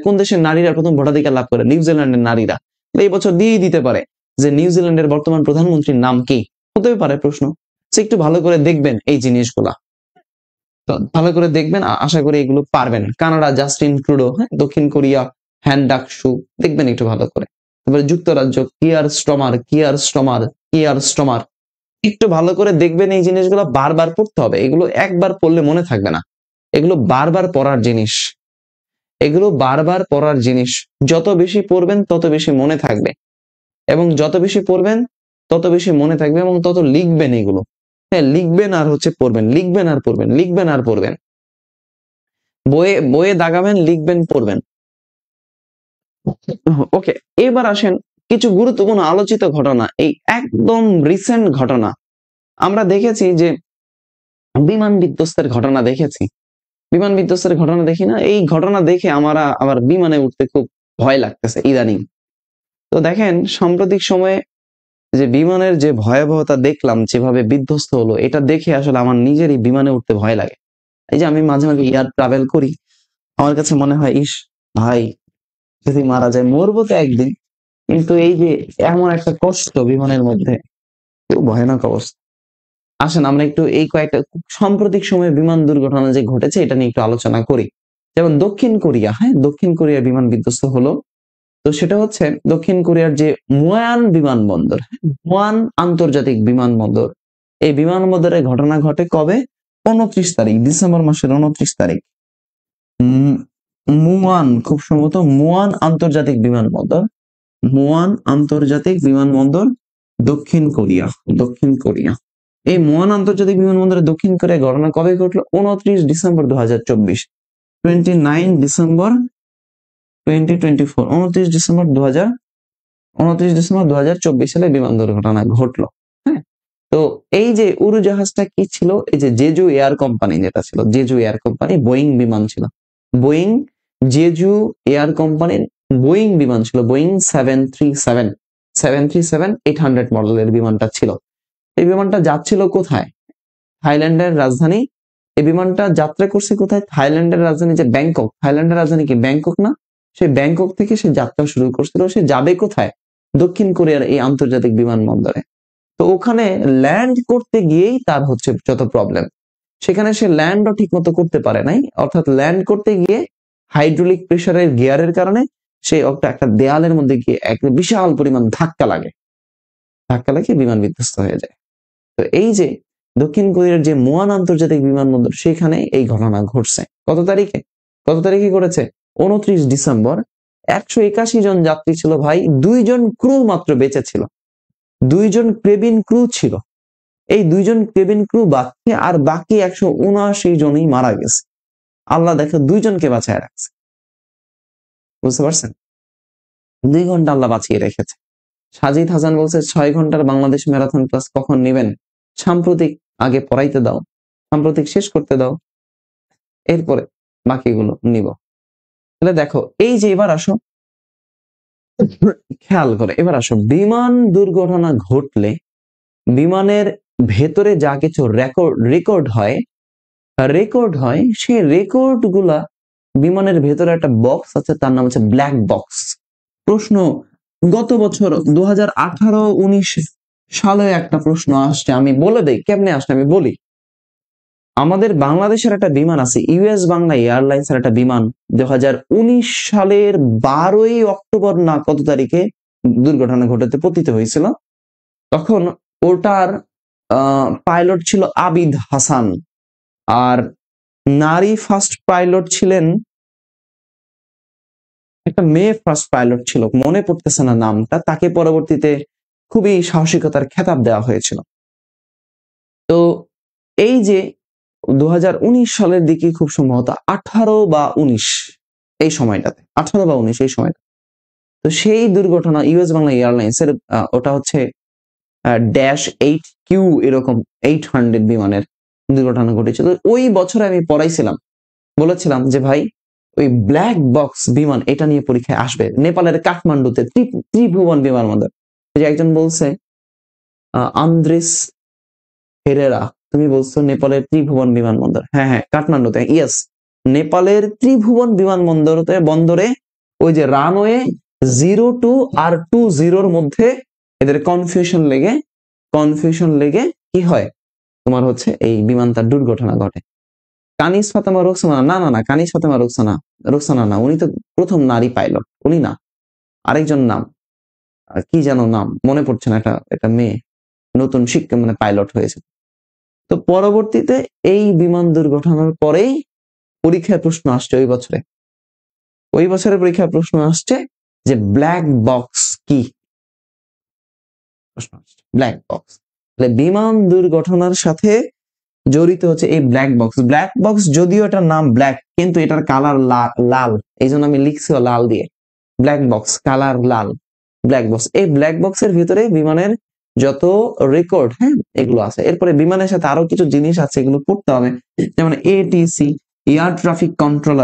[SPEAKER 1] কোন দেশের নারীরা প্রথম ভোটাধিকার লাভ করে? নিউজিল্যান্ডের নারীরা। এই বছর দিয়েই দিতে পারে যে নিউজিল্যান্ডের বর্তমান প্রধানমন্ত্রীর নাম কি, হতে পারে প্রশ্ন। একটু ভালো করে দেখবেন এই জিনিসগুলা, ভালো করে দেখবেন, আশা করি এগুলো পারবেন। কানাডা জাস্টিন ট্রুডো, হ্যাঁ, দক্ষিণ কোরিয়া হ্যান ডাক সু, দেখবেন একটু ভালো করে। তারপরে যুক্তরাজ্য কিয়ার স্টমার, একটু ভালো করে দেখবেন। এই জিনিসগুলো বারবার পড়তে হবে, এগুলো একবার পড়লে মনে থাকবে না, এগুলো বারবার পড়ার জিনিস, এগুলো বারবার পড়ার জিনিস। যত বেশি পড়বেন তত বেশি মনে থাকবে, এবং যত বেশি পড়বেন তত বেশি মনে থাকবে, এবং তত লিখবেন এগুলো। হ্যাঁ, লিখবেন আর হচ্ছে পড়বেন, লিখবেন আর পড়বেন, লিখবেন আর পড়বেন। বইয়ে দাগাবেন, লিখবেন, পড়বেন। ওকে, এবার আসেন কিছু গুরুত্বপূর্ণ আলোচিত ঘটনা, এই একদম রিসেন্ট ঘটনা। আমরা দেখেছি যে বিমান বিধ্বস্তের ঘটনা দেখেছি, বিমান বিধ্বস্তের ঘটনা দেখি না? এই ঘটনা দেখে আমার আবার বিমানে উঠতে খুব ভয় লাগতেছে ইদানিং। তো দেখেন সাম্প্রতিক সময়ে যে বিমানের যে ভয়াবহতা দেখলাম, যেভাবে বিধ্বস্ত হলো, এটা দেখে আসলে আমার নিজেরই বিমানে উঠতে ভয় লাগে। এই যে আমি মাঝে মাঝে এয়ার ট্রাভেল করি, আমার কাছে মনে হয় ইস ভাই, যদি মারা যায়, মরবো তো একদিন, কিন্তু এই যে এমন একটা কষ্ট বিমানের মধ্যে, খুব ভয়ানক অবস্থা। আসেন আমরা একটু এই কয়েকটা সাম্প্রতিক সময়ে বিমান দুর্ঘটনা যে ঘটেছে এটা নিয়ে একটু আলোচনা করি। যেমন দক্ষিণ কোরিয়া, হ্যাঁ, দক্ষিণ কোরিয়ার বিমান বিধ্বস্ত হলো। তো সেটা হচ্ছে দক্ষিণ কোরিয়ার যে মুয়ান বিমানবন্দর, মুয়ান আন্তর্জাতিক বিমানবন্দর, এই বিমানবন্দরের ঘটনা ঘটে কবে? 29 তারিখ, ডিসেম্বর মাসের 29 তারিখ। মুয়ান, খুব সম্ভবত মুয়ান আন্তর্জাতিক বিমানবন্দর, মুয়ান আন্তর্জাতিক বিমানবন্দর, দক্ষিণ কোরিয়া, দক্ষিণ কোরিয়া। এই মুয়ান আন্তর্জাতিক বিমানবন্দরে দক্ষিণ কোরিয়া ঘটনা কবে ঘটলো? 29 ডিসেম্বর 2024, 29 ডিসেম্বর 2024, 29 ডিসেম্বর 2024 সালে বিমান দুর্ঘটনা ঘটলো। হ্যাঁ, তো এই যে উড়োজাহাজটা কি ছিল? এই যে জেজু এয়ার কোম্পানি, যেটা ছিল জেজু এয়ার কোম্পানি, বোয়িং বিমান ছিল, বোয়িং, জেজু এয়ার কোম্পানির বোয়িং বিমান ছিল, বোয়িং 737 মডেলের বিমানটা ছিল। এই বিমানটা যাচ্ছিল কোথায়? থাইল্যান্ডের রাজধানী। এই বিমানটা যাত্রা করছে কোথায়? থাইল্যান্ডের রাজধানী যে ব্যাংকক, থাইল্যান্ডের রাজধানী কি ব্যাংকক না? সে ব্যাংকক থেকে সে যাত্রা শুরু করছিল, সে যাবে কোথায়? দক্ষিণ কোরিয়ার এই আন্তর্জাতিক বিমানবন্দরে। তো ওখানে ল্যান্ড করতে গিয়েই তার হচ্ছে যত প্রবলেম, সেখানে সে ল্যান্ডও ঠিক মতো করতে পারে নাই, অর্থাৎ ল্যান্ড করতে গিয়ে হাইড্রোলিক প্রেসারের গিয়ারের কারণে সে একটা দেয়ালের মধ্যে গিয়ে এক বিশাল পরিমাণ ধাক্কা লাগে, ধাক্কা লাগে বিমান বিধ্বস্ত হয়ে যায়। তো এই যে দক্ষিণ কোরিয়ার যে মুয়ান আন্তর্জাতিক বিমানবন্দর, সেখানে এই ঘটনা ঘটছে। কত তারিখে? কত তারিখে ঘটেছে? 29 ডিসেম্বর। 181 জন যাত্রী ছিল ভাই, 2 জন ক্রু মাত্র বেঁচে ছিল, 2 জন কেবিন ক্রু ছিল। এই 2 জন কেবিন ক্রু বাঁচছে, আর বাকি 179 জনই মারা গেছে। আল্লাহ দেখো 2 জনকে বাঁচায় রাখছে, বুঝতে পারছেন? 2 ঘন্টা আল্লাহ বাঁচিয়ে রেখেছে। সাজিদ হাসান বলছে 6 ঘন্টার বাংলাদেশ ম্যারাথন ক্লাস কখন নেবেন? সাম্প্রতিক আগে পড়াইতে দাও, সাম্প্রতিক শেষ করতে দাও, এরপরে বাকিগুলো নিব। তাহলে দেখো, এই যে এবার আসো, খেয়াল করে এবার আসো, বিমান দুর্ঘটনা ঘটলে বিমানের ভেতরে যা কিছু রেকর্ড হয়, সেই রেকর্ড গুলা বিমানের ভেতরে একটা বক্স আছে, তার নাম হচ্ছে ব্ল্যাক বক্স। প্রশ্ন গত বছর 2018-19 সালে একটা প্রশ্ন আসছে, আমি বলে দেই কেমনে আসছে, আমি বলি। আমাদের বাংলাদেশের একটা বিমান আছে, ইউএস বাংলা এয়ারলাইন্স এর একটা বিমান 2019 সালের 12ই অক্টোবর না কত তারিখে দুর্ঘটনা ঘটাতে পতিত হয়েছিল। তখন ওটার পাইলট ছিল আবিদ হাসান, আর নারী ফার্স্ট পাইলট ছিলেন, একটা মেয়ে ফার্স্ট পাইলট ছিল, মনে পড়তেছে না নামটা। তাকে পরবর্তীতে খুবই সাহসিকতার খেতাব দেওয়া হয়েছিল। তো এই যে 2019 সালের দিকে, খুব সম্ভবত 18 বা 19 এই সময়টাতে, 18 বা 19 এই সময়টা, তো সেই দুর্ঘটনা ইউএস বাংলা এয়ারলাইন্স এর ওটা হচ্ছে -8Q এরকম 800 বিমানের দুর্ঘটনা ঘটেছিল। ওই বছরে আমি পড়াইছিলাম, বলেছিলাম যে ভাই ওই ব্ল্যাক বক্স বিমান এটা নিয়ে পরীক্ষায় আসবে, নেপালের কাঠমান্ডুতে ত্রিভুবন বিমানবন্দর। যে একজন বলছে আন্দ্রেস হেরেরা, তুমি বলছো নেপালের ত্রিভুবন বিমানবন্দর, হ্যাঁ হ্যাঁ কাঠমান্ডুতে, ইয়েস, নেপালের ত্রিভুবন বন্দরে ওই যে রানওয়ে 02 আর 20 মধ্যে এদের কনফিউশন লেগে কি হয়, তোমার হচ্ছে এই বিমানটার দুর্ঘটনা ঘটে। কানিজ ফাতেমা রোকসানা, না কানিজ ফাতেমা রোকসানা না, উনি তো প্রথম নারী পাইলট, উনি না, আরেকজন নাম, কি যেন নাম মনে পড়ছে না, এটা মেয়ে নতুন শিক্ষা মানে পাইলট হয়েছে। তো পরবর্তীতে এই বিমান দুর্ঘটনার পরেই পরীক্ষায় প্রশ্ন আসছে, ওই বছরের পরীক্ষায় প্রশ্ন আসছে যে ব্ল্যাক বক্স কি, প্রশ্ন আসছে ব্ল্যাক বক্স। তাহলে বিমান দুর্ঘটনার সাথে জড়িত হচ্ছে এই ব্ল্যাক বক্স। যদিও এটার নাম ব্ল্যাক, কিন্তু এটার কালার লাল, এই জন্য আমি লিখছি লাল দিয়ে, ব্ল্যাক বক্স, কালার লাল, ব্ল্যাক বক্স। এই ব্ল্যাক বক্সের ভিতরে বিমানের যত রেকর্ড, হ্যাঁ, এগুলো আছে। এরপরে বিমানের সাথে আরো কিছু জিনিস আছে, এগুলো পড়তে হবে, যেমন ATC, air traffic control,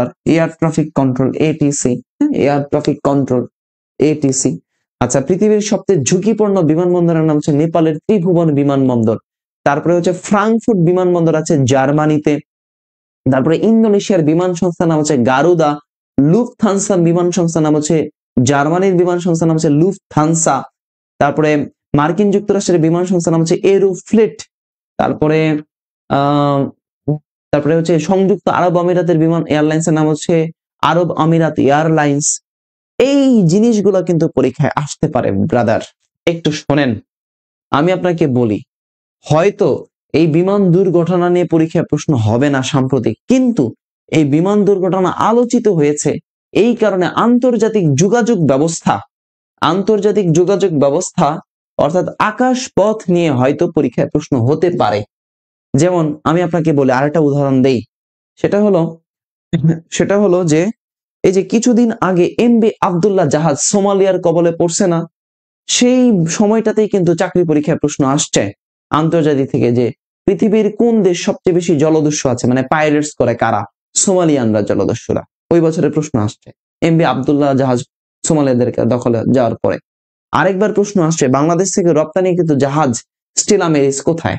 [SPEAKER 1] ATC, air traffic control, ATC. আচ্ছা, পৃথিবীর সবচেয়ে ঝুঁকিপূর্ণ বিমানবন্দরের নাম হচ্ছে নেপালের ত্রিভুবন বিমানবন্দর। তারপরে হচ্ছে ফ্রাঙ্কফুর্ট বিমানবন্দর আছে জার্মানিতে। তারপরে ইন্দোনেশিয়ার বিমান সংস্থার নাম হচ্ছে গারুদা। লুফথানসা বিমান সংস্থার নাম হচ্ছে, জার্মানির বিমান সংস্থার নাম হচ্ছে লুফথানসা। তারপরে মার্কিন যুক্তরাষ্ট্রের বিমান সংস্থার নাম হচ্ছে এরোফ্লিট। তারপরে আহ তারপরে হচ্ছে সংযুক্ত আরব আমিরাতের বিমান এয়ারলাইন্সের নাম হচ্ছে আরব আমিরাত এয়ারলাইন্স। এই জিনিসগুলো কিন্তু পরীক্ষায় আসতে পারে ব্রাদার, একটু শোনেন। আমি আপনাকে বলি, হয়তো এই বিমান দুর্ঘটনা নিয়ে পরীক্ষায় প্রশ্ন হবে না সাম্প্রতিক, কিন্তু এই বিমান দুর্ঘটনা আলোচিত হয়েছে এই কারণে আন্তর্জাতিক যোগাযোগ ব্যবস্থা অর্থাৎ আকাশ পথ নিয়ে হয়তো পরীক্ষায় প্রশ্ন হতে পারে। যেমন আমি আপনাকে বলি, আরেকটা উদাহরণ দেই, সেটা হলো যে এই যে কিছুদিন আগে এমবি আব্দুল্লাহ জাহাজ সোমালিয়ার কবলে পড়ছে না, সেই সময়টাতেই কিন্তু চাকরি পরীক্ষায় প্রশ্ন আসছে আন্তর্জাতিক থেকে, যে পৃথিবীর কোন দেশ সবচেয়ে বেশি জলদস্যু আছে, মানে পাইরেটস করে কারা, সোমালিয়ানরা জলদস্যুরা। ওই বছরের প্রশ্ন আসছে এমবি আব্দুল্লাহ জাহাজ সোমালিয়াদের দখলে যাওয়ার পরে। আরেকবার প্রশ্ন আসছে বাংলাদেশ থেকে রপ্তানিকৃত জাহাজ স্টিলা মেরিস কোথায়।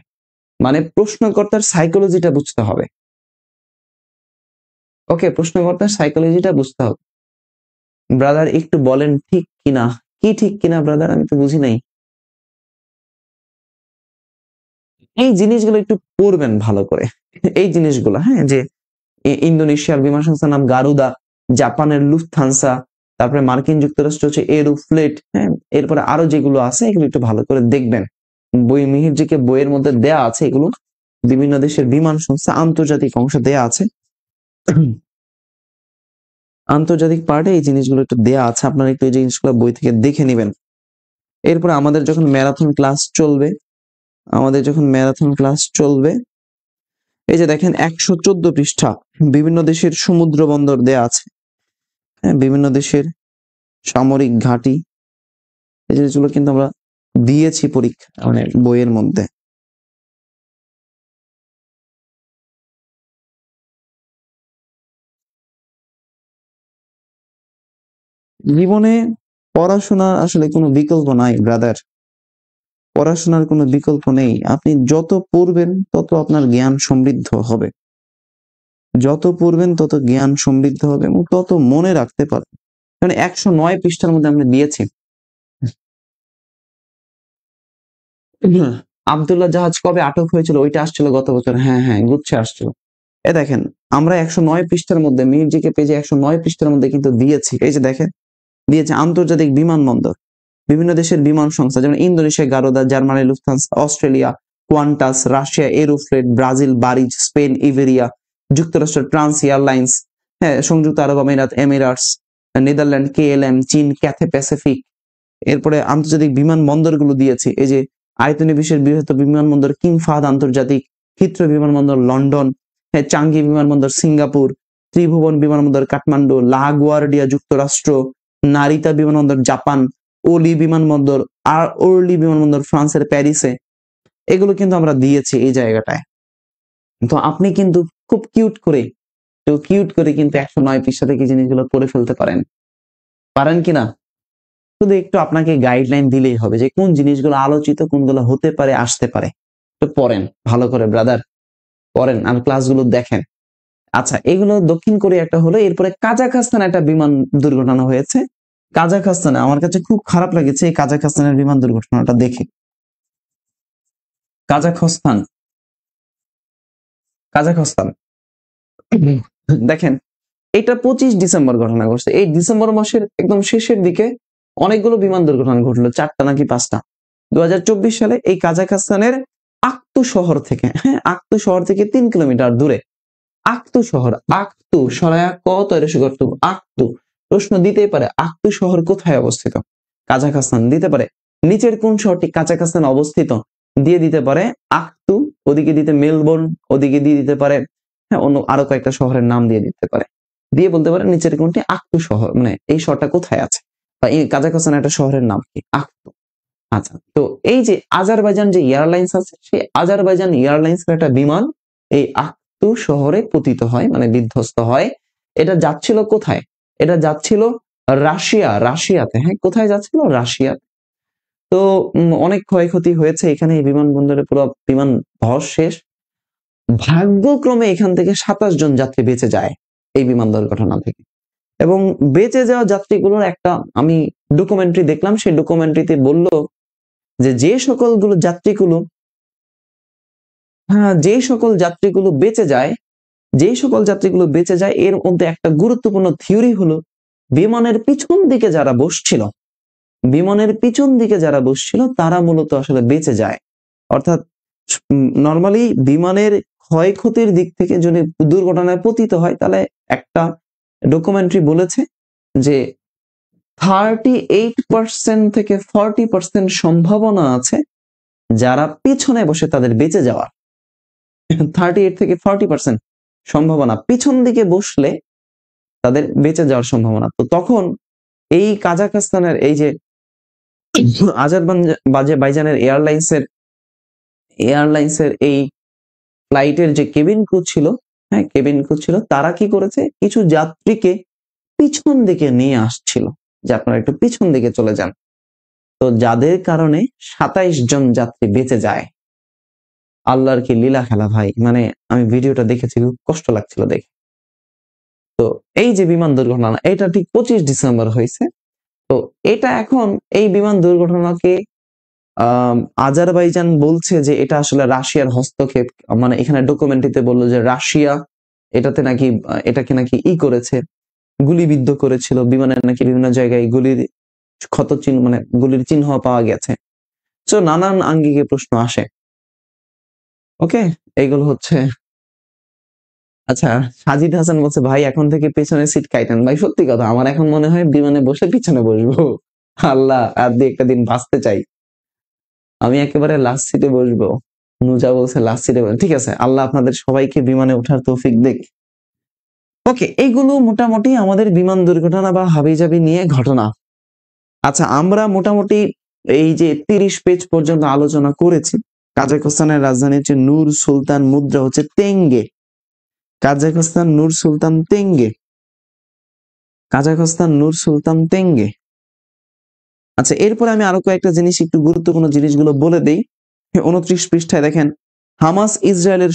[SPEAKER 1] মানে প্রশ্নকর্তার সাইকোলজিটা বুঝতে হবে। ওকে, প্রশ্নকর্তার সাইকোলজিটা বুঝতে হবে। ব্রাদার একটু বলেন ঠিক কিনা, কি ঠিক কিনা ব্রাদার, আমি তো বুঝি নাই। এই জিনিসগুলো একটু পড়বেন ভালো করে, এই জিনিসগুলো, হ্যাঁ, যে ইন্দোনেশিয়ার বিমান সংস্থার নাম গারুদা, জাপানের লুফথানসা, তারপরে মার্কিন যুক্তরাষ্ট্র হচ্ছে এরোফ্লিট, হ্যাঁ, এরপরে আরো যেগুলো আছে এগুলো একটু ভালো করে দেখবেন। মিহিরজিকে বইয়ের মধ্যে দেয়া আছে, এগুলো বিভিন্ন দেশের বিমান সংস্থা আন্তর্জাতিক অংশ দেয়া আছে, আন্তর্জাতিক পার্টে এই জিনিসগুলো একটু দেয়া আছে, আপনারা একটু এই জিনিসগুলো বই থেকে দেখে নেবেন। এরপরে আমাদের যখন ম্যারাথন ক্লাস চলবে, এই যে দেখেন 114 পৃষ্ঠা, বিভিন্ন দেশের সমুদ্র বন্দর দেয়া আছে, হ্যাঁ, বিভিন্ন দেশের সামরিক ঘাঁটি, এই জিনিসগুলো কিন্তু আমরা দিয়েছি পরীক্ষা, মানে বইয়ের মধ্যে। জীবনে পড়াশোনার আসলে কোনো বিকল্প নাই ব্রাদার, পড়াশোনার কোনো বিকল্প নেই। আপনি যত পড়বেন তত আপনার জ্ঞান সমৃদ্ধ হবে, যত পড়বেন তত জ্ঞান সমৃদ্ধ হবে এবং তত মনে রাখতে পারবেন। মানে 109 পৃষ্ঠার মধ্যে আমরা দিয়েছি। আব্দুল্লাহ জাহাজ কবে আটক হয়েছিল, ওইটা আসছিল গত বছর, হ্যাঁ হ্যাঁ, গুচ্ছে আসছিল। এ দেখেন, আমরা 109 পৃষ্ঠার মধ্যে, মির্জিকে পেজে 109 পৃষ্ঠার মধ্যে কিন্তু দিয়েছি। এই যে দেখেন, দিয়েছে আন্তর্জাতিক বিমানবন্দর, বিভিন্ন দেশের বিমান সংস্থা, যেমন Indonesia Garuda, Germany Lufthansa, Australia Qantas, Russia Aeroflot, Brazil বারিজ, স্পেন ইভেরিয়া, যুক্তরাষ্ট্র ট্রান্স এয়ারলাইন্স, হ্যাঁ, সংযুক্ত আরব আমিরাত এমিরাটস, নেদারল্যান্ড কেএলএম, চীন ক্যাথে প্যাসিফিক। এরপরে আন্তর্জাতিক বিমানবন্দর গুলো দিয়েছি, এই যে আয়তনে বিশ্বের বৃহত্তম বিমানবন্দর কিং ফাহাদ আন্তর্জাতিক, হিথ্রো বিমানবন্দর লন্ডন, হ্যাঁ, চাঙ্গি বিমানবন্দর সিঙ্গাপুর, ত্রিভুবন বিমানবন্দর কাঠমান্ডু, লাগুয়ার্ডিয়া যুক্তরাষ্ট্র, নারিতা বিমানবন্দর জাপান, ওলি বিমানবন্দর আর ওরলি বিমানবন্দর ফ্রান্সের প্যারিসে। এগুলো কিন্তু আমরা দিয়েছি এই জায়গাটায়। তো আপনি কিন্তু খুব কিউট করে কিন্তু 109 পৃষ্ঠা থেকে জিনিসগুলো পড়ে ফেলতে পারেন কিনা। শুধু একটু আপনাকে গাইডলাইন দিলেই হবে যে কোন জিনিসগুলো আলোচিত, কোনগুলো হতে পারে, আসতে পারে। তো পড়েন ভালো করে ব্রাদার, পড়েন আর ক্লাসগুলো দেখেন। আচ্ছা, এগুলো দক্ষিণ কোরিয়া একটা হলো। এরপরে কাজাখস্তানে একটা বিমান দুর্ঘটনা হয়েছে। কাজাখস্তানে আমার কাছে খুব খারাপ লেগেছে এই কাজাখস্তানের বিমান দুর্ঘটনাটা দেখে। কাজাখস্তান দেখেন, এটা 25 ডিসেম্বর ঘটনা ঘটছে। এই ডিসেম্বর মাসের একদম শেষের দিকে অনেকগুলো বিমান দুর্ঘটনা ঘটলো, 4টা নাকি 5টা। 2024 সালে এই কাজাখস্তানের আক্তু শহর থেকে, হ্যাঁ, আক্তু শহর থেকে 3 কিলোমিটার দূরে, আক্তু শহর, আক্তু সরায়া কত আক্তু, প্রশ্ন দিতেই পারে আক্তু শহর কোথায় অবস্থিত, কাজাখস্তান দিতে পারে। নিচের কোন শহরটি কাজাখস্তানে অবস্থিত দিয়ে দিতে পারে আক্তু, ওদিকে দিতে মেলবোর্ন, ওদিকে দিয়ে দিতে পারে, হ্যাঁ, অন্য আরো কয়েকটা শহরের নাম দিয়ে দিতে পারে, দিয়ে বলতে পারে নিচের কোনটি আক্তু শহর, মানে এই শহরটা কোথায় আছে, বা এই কাজাখস্তানের একটা শহরের নাম কি, আক্তু। আচ্ছা, তো এই যে আজারবাইজান যে এয়ারলাইন্স আছে, সেই আজারবাইজান এয়ারলাইন্স এর একটা বিমান এই আক্তু শহরে পতিত হয়, মানে বিধ্বস্ত হয়। এটা যাচ্ছিল কোথায়, এটা যাচ্ছিল রাশিয়াতে, হ্যাঁ কোথায় যাচ্ছিল? রাশিয়া। তো অনেক ক্ষয়ক্ষতি হয়েছে এখানে, এই বিমানবন্দরে পুরো বিমান ধস শেষ। ভাগ্যক্রমে এখান থেকে 27 জন যাত্রী বেঁচে যায় এই বিমান দুর্ঘটনা থেকে। এবং বেঁচে যাওয়া যাত্রীগুলোর একটা আমি ডকুমেন্টারি দেখলাম, সেই ডকুমেন্টারিতে বলল যে যে সকল যাত্রীগুলো বেঁচে যায় এর মধ্যে একটা গুরুত্বপূর্ণ থিওরি হলো বিমানের পিছন দিকে যারা বসছিল তারা মূলত আসলে বেঁচে যায়। অর্থাৎ নরমালি বিমানের ক্ষয়ক্ষতির দিক থেকে যদি দুর্ঘটনায় পতিত হয় তাহলে একটা ডকুমেন্টারি বলেছে যে 38% থেকে 40% সম্ভাবনা আছে যারা পিছনে বসে তাদের বেঁচে যাওয়ার। 38 থেকে 40% সম্ভাবনা, পিছন দিকে বসলে তাদের বেঁচে যাওয়ার সম্ভাবনা। তো তখন এই কাজাখস্তানের এই যে আজারবাইজানের এয়ারলাইন্সের এই ফ্লাইটের যে কেবিন ক্রু ছিল, তারা কি করেছে, কিছু যাত্রীকে পিছন দিকে নিয়ে আসছিল যে আপনারা একটু পিছন দিকে চলে যান। তো যাদের কারণে 27 জন যাত্রী বেঁচে যায়। আল্লাহর কি লীলা খেলা ভাই, মানে আমি ভিডিওটা দেখেছি, খুব কষ্ট লাগছিল দেখে। তো এই যে বিমান দুর্ঘটনা, এটা ঠিক 25 ডিসেম্বর হয়েছে। তো এটা এখন এই বিমান দুর্ঘটনাকে আজারবাইজান বলছে যে এটা আসলে রাশিয়ার হস্তক্ষেপ। মানে এখানে ডকুমেন্টারিতে বললো যে রাশিয়া এটাকে নাকি করেছে, গুলিবিদ্ধ করেছিল। বিমানের নাকি বিভিন্ন জায়গায় গুলির ক্ষত চিহ্ন, মানে গুলির চিহ্ন পাওয়া গেছে। তো নানান আঙ্গিকে প্রশ্ন আসে। ওকে, এইগুলো হচ্ছে। আচ্ছা, সাজিদ হাসান বলছে ভাই এখন থেকে পেছনের সিট কাটেন। ভাই সত্যি কথা, আমার এখন মনে হয় বিমানে বসে পিছনে বসবো। আল্লাহ আর দিয়ে একটা দিন বাঁচতে চাই, আমি একেবারে লাস্ট সিটে বসবো। নুজা বলছে লাস্ট সিটে। ঠিক আছে, আল্লাহ আপনাদের সবাইকে বিমানে ওঠার তৌফিক দিক। ওকে, এইগুলো মোটামুটি আমাদের বিমান দুর্ঘটনা বা হাবিজাবি নিয়ে ঘটনা। আচ্ছা, আমরা মোটামুটি এই যে 30 পেজ পর্যন্ত আলোচনা করেছি। কাজাখস্তানের রাজধানী হচ্ছে নূর সুলতান, মুদ্রা হচ্ছে তেঙ্গে। কাজাখস্তান নূর সুলতান তেঙ্গে। আচ্ছা, এরপরে আমি আরো কয়েকটা জিনিস, একটু গুরুত্বপূর্ণ জিনিসগুলো বলে দেই। 29 পৃষ্ঠায় দেখেন হামাস ইসরায়েলের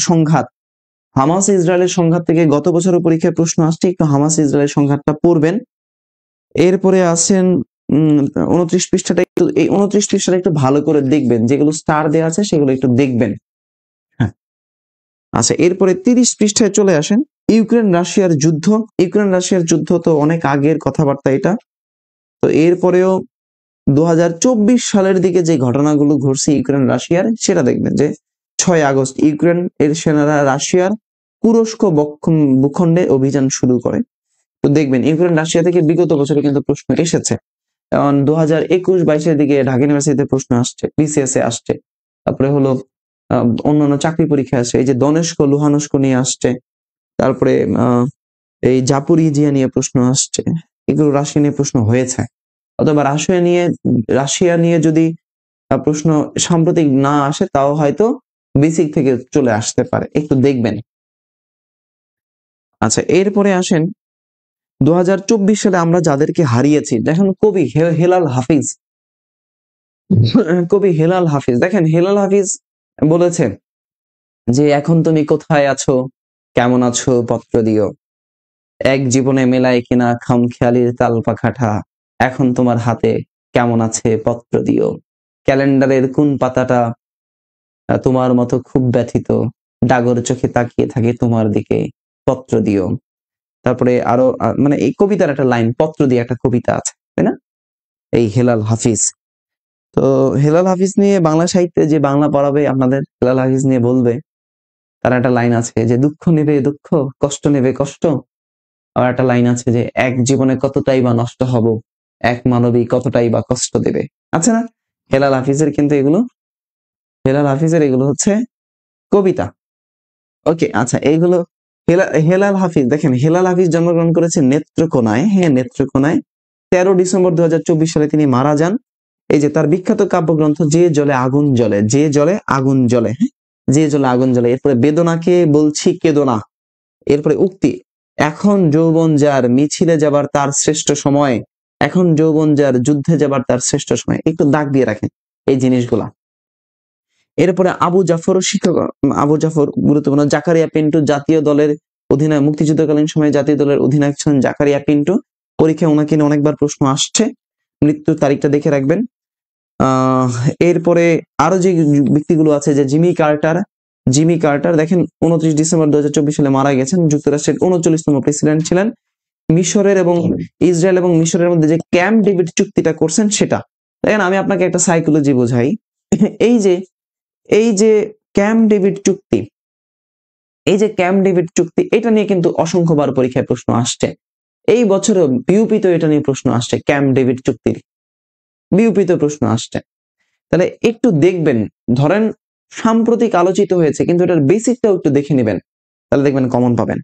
[SPEAKER 1] সংঘাত থেকে গত বছরের পরীক্ষায় প্রশ্ন আসছে, একটু হামাস ইসরায়েলের সংঘাতটা পড়বেন। এরপরে আসেন 29 পৃষ্ঠাটা একটু ভালো করে দেখবেন, যেগুলো স্টার দেওয়া আছে সেগুলো একটু দেখবেন। হ্যাঁ, আচ্ছা, এরপরে 30 পৃষ্ঠায় চলে আসেন। ইউক্রেন রাশিয়ার যুদ্ধ তো অনেক আগের কথাবার্তা এটা। তো এরপরেও 2024 সালের দিকে যে ঘটনাগুলো ঘটছে ইউক্রেন রাশিয়ার, সেটা দেখবেন যে 6 আগস্ট ইউক্রেন এর সেনারা রাশিয়ার কুরস্ক ভূখণ্ডে অভিযান শুরু করে। তো দেখবেন ইউক্রেন রাশিয়া থেকে বিগত বছরে কিন্তু প্রশ্ন এসেছে। কারণ 2021-22-এর দিকে ঢাকা ইউনিভার্সিটিতে প্রশ্ন আসছে, বিসিএস এ আসছে, তারপরে হলো অন্যান্য চাকরি পরীক্ষা আসছে। এই যে দনেস্ক লুহানস্ক নিয়ে আসছে, তারপরে এই জাপোরিজিয়া নিয়ে প্রশ্ন আসছে। এগুলো রাশিয়া নিয়ে প্রশ্ন হয়েছে। অথবা রাশিয়া নিয়ে যদি প্রশ্ন সাম্প্রতিক না আসে, তাও হয়তো বেসিক থেকে চলে আসতে পারে, একটু দেখবেন। আচ্ছা, এরপরে আসেন 2024 সালে আমরা যাদেরকে হারিয়েছি। দেখেন কবি হেলাল হাফিজ, দেখেন হেলাল হাফিজ বলেছে যে এখন তুমি কোথায় আছো, কেমন আছো পত্র দিও, এক জীবনে মেলায় কিনা খামখেয়ালির তাল পাখাটা, এখন তোমার হাতে কেমন আছে পত্র দিও, ক্যালেন্ডারের কোন পাতাটা তোমার মতো খুব ব্যথিত, ডাগর চোখে তাকিয়ে থাকে তোমার দিকে, পত্র দিও। তারপরে আরো মানে এই কবিতার একটা লাইন, পত্র দিয়ে একটা কবিতা আছে, তাই না? এই হেলাল হাফিজ। তো হেলাল হাফিজ নিয়ে বাংলা সাহিত্যে যে বাংলা পড়াবে আপনাদের, হেলাল হাফিজ নিয়ে বলবে, তার একটা লাইন আছে যে দুঃখ নেবে দুঃখ, কষ্ট নেবে কষ্ট। আর একটা লাইন আছে যে এক জীবনে কতটাই বা নষ্ট হব, এক মানবী কতটাই বা কষ্ট দেবে। আছে না? হেলাল হাফিজের এগুলো হচ্ছে কবিতা। ওকে, আচ্ছা, এইগুলো হেলাল হাফিজ। দেখেন হেলাল হাফিজ জন্মগ্রহণ করেছে নেত্রকোনায়। হ্যাঁ, নেত্রকোনায় 13 ডিসেম্বর 2024 সালে তিনি মারা যান। এই যে তার বিখ্যাত কাব্যগ্রন্থ যে জলে আগুন জ্বলে, যে জলে আগুন জ্বলে, হ্যাঁ, যে জলে আগুন জ্বলে। এরপরে বেদনাকে বলছি কেদনা। এরপরে উক্তি, এখন যৌবন যার, মিছিলে যাবার তার শ্রেষ্ঠ সময়, এখন যৌবন যার, যুদ্ধে যাবার তার শ্রেষ্ঠ সময়। একটু দাগ দিয়ে রাখেন এই জিনিসগুলা। এরপরে আবু জাফর শিক্ষক, আবু জাফর গুরুত্বপূর্ণ। জাকারিয়া পিন্টু জাতীয় দলের অধিনায়ক, মুক্তিযুদ্ধকালীন সময়ে জাতীয় দলের অধিনায়ক ছিলেন জাকারিয়া পিন্টু। পরীক্ষায় ওনাকে নিয়ে অনেকবার প্রশ্ন আসছে, মৃত্যুর তারিখটা দেখে রাখবেন। এরপরে আরো যে ব্যক্তিগুলো আছে, যে জিমি কার্টার, জিমি কার্টার দেখেন 29 ডিসেম্বর 2024 সালে মারা গেছেন, যুক্তরাষ্ট্রের 39তম প্রেসিডেন্ট ছিলেন। মিশরের এবং ইসরায়েল এবং মিশরের মধ্যে যে ক্যাম্প ডেভিড চুক্তিটা করছেন সেটা দেখেন। আমি আপনাকে একটা সাইকোলজি বোঝাই। এই যে ক্যাম্প ডেভিড চুক্তি, এই যে ক্যাম্প ডেভিড চুক্তি, এটা নিয়ে কিন্তু অসংখ্যবার পরীক্ষায় প্রশ্ন আসছে। এই বছরও বিউপিতে এটা নিয়ে প্রশ্ন আসছে, ক্যাম্প ডেভিড চুক্তির বিউপিতে প্রশ্ন আসছে। তাহলে একটু দেখবেন, ধরেন সাম্প্রতিক আলোচিত হয়েছে কিন্তু এটার বেসিকটাও একটু দেখে নেবেন, তাহলে দেখবেন কমন পাবেন।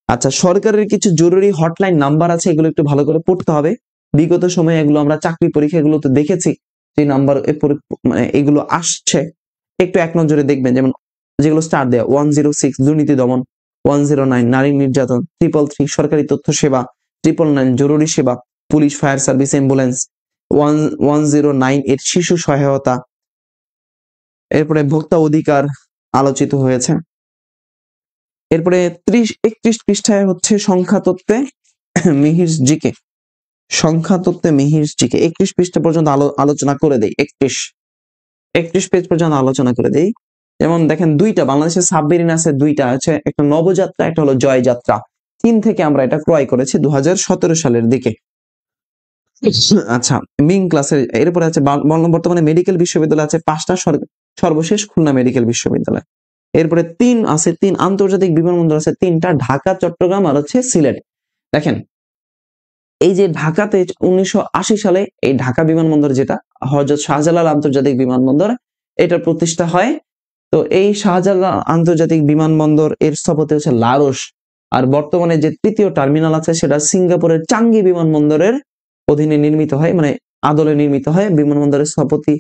[SPEAKER 1] আচ্ছা, সরকারের কিছু জরুরি হটলাইন নাম্বার আছে, এগুলো একটু ভালো করে পড়তে হবে। বিগত সময়ে এগুলো আমরা চাকরি পরীক্ষা এগুলো তো দেখেছি, যে নাম্বার মানে এগুলো আসছে, একটু এক নজরে দেখবেন। যেমন যেগুলো স্টার দেয়া, 106 দুর্নীতি দমন, 109 নারী নির্যাতন, 333 সরকারি তথ্য সেবা, 999 জরুরি সেবা, পুলিশ, ফায়ার সার্ভিস, অ্যাম্বুলেন্স, 109 শিশু সহায়তা। এরপরে ভোক্তা অধিকার আলোচিত হয়েছে। এরপরে 31 পৃষ্ঠায় হচ্ছে সংখ্যা তত্ত্বে মিহির জিকে, সংখ্যা তত্ত্বে মিহির জিকে 31 পৃষ্ঠা পর্যন্ত আলোচনা করে দেই। 31 পেজ পর্যন্ত আলোচনা করে দেই। যেমন দেখেন দুইটা বাংলাদেশের সাবমেরিন আছে, দুইটা আছে, একটা নবযাত্রা, একটা হলো জয়যাত্রা। চীন থেকে আমরা এটা ক্রয় করেছি 2017 সালের দিকে। আচ্ছা, মিং ক্লাসের। এরপরে আছে বর্তমানে মেডিকেল বিশ্ববিদ্যালয় আছে 5টা, সর্বশেষ খুলনা মেডিকেল বিশ্ববিদ্যালয়। এরপরে 3 আন্তর্জাতিক বিমানবন্দর আছে 3টা, ঢাকা, চট্টগ্রাম আর হচ্ছে সিলেট। দেখেন এই যে ঢাকাতে 1980 সালে এই ঢাকা বিমানবন্দর, যেটা হযরত শাহজালাল আন্তর্জাতিক বিমানবন্দর, এটা প্রতিষ্ঠা হয়। তো এই শাহজালাল আন্তর্জাতিক বিমানবন্দর এর স্থপতি হচ্ছে লারোস। আর বর্তমানে যে তৃতীয় টার্মিনাল আছে সেটা সিঙ্গাপুরের চাঙ্গি বিমানবন্দরের অধীনে নির্মিত হয়, মানে আদলে নির্মিত হয়। বিমানবন্দরের স্থপতি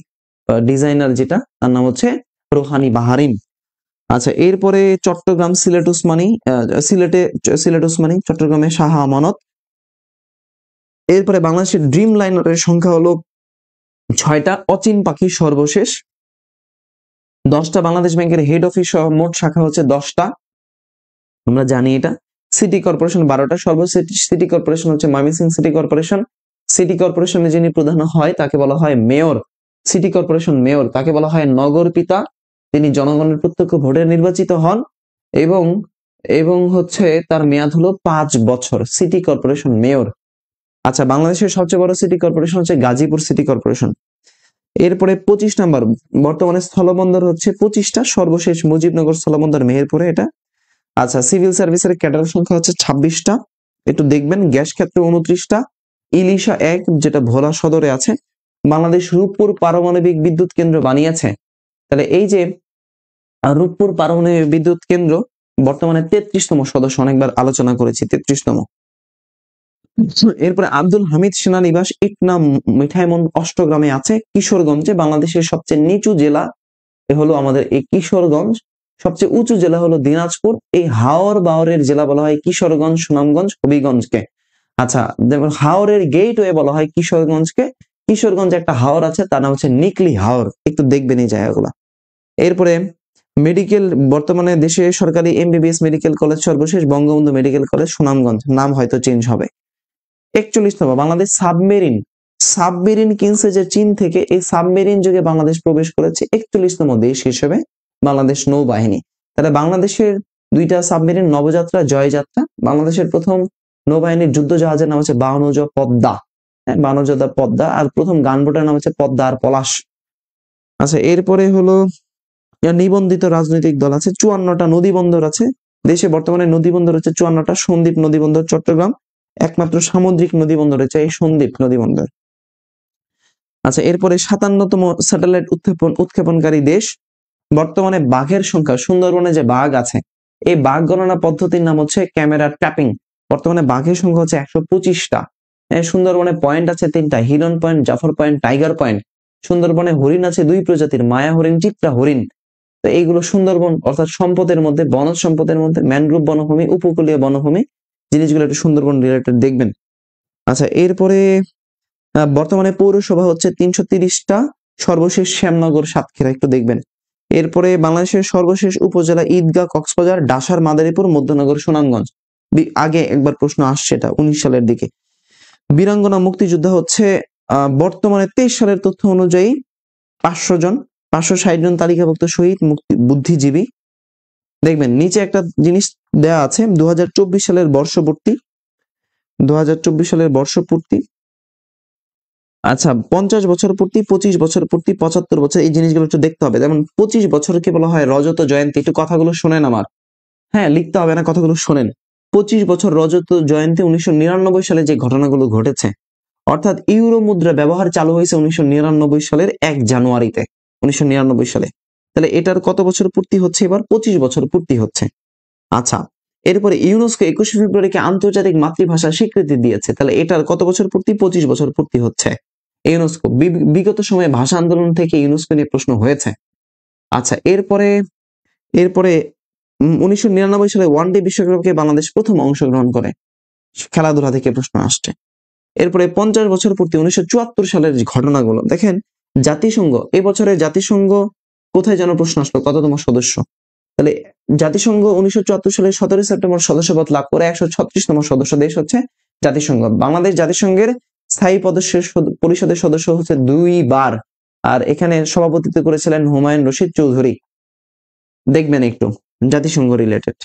[SPEAKER 1] ডিজাইনার যেটা, তার নাম হচ্ছে রোহানি বাহারিন। আচ্ছা, এরপরে চট্টগ্রাম সিলেট উসমানী, চট্টগ্রামে শাহ আমানত। এরপরে বাংলাদেশের ড্রিম লাইনারের সংখ্যা হলো 6টা, অচিন পাখি সর্বশেষ। 10টা বাংলাদেশ ব্যাংকের হেড অফিস সহ মোট শাখা হচ্ছে 10টা, আমরা জানি এটা। সিটি কর্পোরেশন 12টা, সর্বশেষ সিটি কর্পোরেশন হচ্ছে ময়মনসিংহ সিটি কর্পোরেশন। সিটি কর্পোরেশনে যিনি প্রধান হয় তাকে বলা হয় মেয়র। সিটি কর্পোরেশন মেয়র, তাকে বলা হয় নগর পিতা। তিনি জনগণের প্রত্যক্ষ ভোটে নির্বাচিত হন এবং হচ্ছে তার মেয়াদ হলো 5 বছর। City corporation mayor. আচ্ছা, বাংলাদেশের সবচেয়ে বড় সিটি কর্পোরেশন হচ্ছে গাজীপুর সিটি কর্পোরেশন। এরপরে 25 নাম্বার, বর্তমানে স্থলবন্দর হচ্ছে 25টা, সর্বশেষ মুজিবনগর স্থলবন্দর মেহেরপুরে এটা। আচ্ছা, সিভিল সার্ভিসের ক্যাডার সংখ্যা হচ্ছে 26টা, একটু দেখবেন। গ্যাস ক্ষেত্রে 29টা, ইলিশা 1 যেটা ভোলা সদরে আছে। বাংলাদেশ রূপপুর পারমাণবিক বিদ্যুৎ কেন্দ্র বানিয়েছে। তাহলে এই যে রূপপুর পারমাণবিক বিদ্যুৎ কেন্দ্র বর্তমানে 33তম সদস্য, অনেকবার আলোচনা করেছি 33তম। এরপরে আব্দুল হামিদ সেনানিবাস ইটনা মিঠাইমন্ড অষ্টগ্রামে আছে, কিশোরগঞ্জে। বাংলাদেশের সবচেয়ে নিচু জেলা হলো আমাদের এই কিশোরগঞ্জ, সবচেয়ে উঁচু জেলা হলো দিনাজপুর। এই হাওর বাওরের জেলা বলা হয় কিশোরগঞ্জ, সুনামগঞ্জ, হবিগঞ্জকে। আচ্ছা, যেমন হাওরের গেটওয়ে বলা হয় কিশোরগঞ্জকে। কিশোরগঞ্জে একটা হাওর আছে, তার নাম হচ্ছে নিকলি হাওর, একটু দেখবেন এই জায়গাগুলা। এরপরে মেডিকেল, বর্তমানে দেশে সরকারি এমবিবিএস মেডিকেল কলেজ সর্বশেষ বঙ্গবন্ধু মেডিকেল কলেজ সুনামগঞ্জ, নাম হয়তো চেঞ্জ হবে। 41তম বাংলাদেশ সাবমেরিন কিনছে যে চীন থেকে, এই সাবমেরিন যুগে বাংলাদেশ প্রবেশ করেছে 41তম দেশ হিসেবে বাংলাদেশ নৌবাহিনী। তাহলে বাংলাদেশের 2টা সাবমেরিন, নবযাত্রা, জয়যাত্রা। বাংলাদেশের প্রথম নৌবাহিনীর যুদ্ধ জাহাজের নাম হচ্ছে বানৌজা পদ্মা, বানৌজা পদ্মা। আর প্রথম গানবোটের নাম হচ্ছে পদ্মা আর পলাশ। আচ্ছা, এরপরে হলো নিবন্ধিত রাজনৈতিক দল আছে 54টা, নদী বন্দর আছে দেশে বর্তমানে, নদী বন্দর হচ্ছে 54টা। সন্দ্বীপ নদী বন্দর চট্টগ্রাম, একমাত্র সামুদ্রিক নদী বন্দর হচ্ছে এই সন্দ্বীপ নদী বন্দর। আচ্ছা, এরপরে 57তম স্যাটেলাইট উৎক্ষেপণকারী দেশ। বর্তমানে বাঘের সংখ্যা, সুন্দরবনে যে বাঘ আছে, এই বাঘ গণনা পদ্ধতির নাম হচ্ছে ক্যামেরা ট্র্যাপিং। বর্তমানে বাঘের সংখ্যা হচ্ছে 125টা। সুন্দরবনে পয়েন্ট আছে 3টা, Hiron point, Jafor point, tiger point. সুন্দরবনে হরিণ আছে 2 প্রজাতির, মায়া হরিণ, চিত্রা হরিণ। তো এইগুলো সুন্দরবন অর্থাৎ সম্পদের মধ্যে, বনজ সম্পদের মধ্যে ম্যানগ্রোভ বনভূমি, উপকূলীয় বনভূমি, জিনিসগুলো একটু সুন্দরবন রিলেটেড দেখবেন। আচ্ছা, এরপরে বর্তমানে পৌরসভা হচ্ছে 330টা, সর্বশেষ শ্যামনগর সাতক্ষীরা, একটু দেখবেন। এরপরে বাংলাদেশের সর্বশেষ উপজেলা ঈদগাঁ কক্সবাজার, ডাসার মাদারীপুর, মধ্যনগর সুনামগঞ্জ। আগে একবার প্রশ্ন আসছে, এটা 19 সালের দিকে। বীরাঙ্গনা মুক্তিযোদ্ধা হচ্ছে বর্তমানে 23 সালের তথ্য অনুযায়ী 500 জন, 560 জন তালিকাভুক্ত শহীদ বুদ্ধিজীবী। দেখবেন নিচে একটা জিনিস দেয়া আছে, 2024 সালের বর্ষপূর্তি, 2024 সালের বর্ষপূর্তি। আচ্ছা, 50 বছর পূর্তি, 25 বছর পূর্তি, 75 বছর, এই জিনিসগুলো একটু দেখতে হবে। যেমন 25 বছরকে বলা হয় রজত জয়ন্তী। একটু কথাগুলো শোনেন আমার, হ্যাঁ লিখতে হবে না, কথাগুলো শোনেন। 25 বছর রজত জয়ন্তী 1999 সালে যে ঘটনাগুলো ঘটেছে, অর্থাৎ ইউরো মুদ্রা ব্যবহার চালু হয়েছে 1999 সালের 1 জানুয়ারিতে, 1999 সালে। তাহলে এটার কত বছর পূর্তি হচ্ছে এবার? 25 বছর পূর্তি হচ্ছে। আচ্ছা, এরপরে ইউনেস্কো 21 ফেব্রুয়ারিকে আন্তর্জাতিক মাতৃভাষা স্বীকৃতি দিয়েছে, তাহলে এটার কত বছর পূর্তি? 25 বছর পূর্তি হচ্ছে। ইউনেস্কো বিগত সময়ে ভাষা আন্দোলন থেকে ইউনেস্কো নিয়ে প্রশ্ন হয়েছে। আচ্ছা, এরপরে 1999 সালে ওয়ানডে বিশ্বকাপে বাংলাদেশ প্রথম অংশগ্রহণ করে, খেলাধুলা থেকে প্রশ্ন আসছে। এরপরে 50 বছর পূর্তি 1974 সালের ঘটনাগুলো দেখেন। জাতিসংঘ, এই বছরে জাতিসংঘ কোথায় যেন প্রশ্ন আসলো, কততম সদস্য? তাহলে জাতিসংঘ 1974 সালের 17 সেপ্টেম্বর সদস্যপদ লাভ করে 136তম সদস্য দেশ হচ্ছে জাতিসংঘ। বাংলাদেশ জাতিসংঘের স্থায়ী পরিষদের সদস্য হচ্ছে 2 বার, আর এখানে সভাপতিত্ব করেছিলেন হুমায়ুন রশিদ চৌধুরী। দেখবেন একটু জাতিসংঘ রিলেটেড।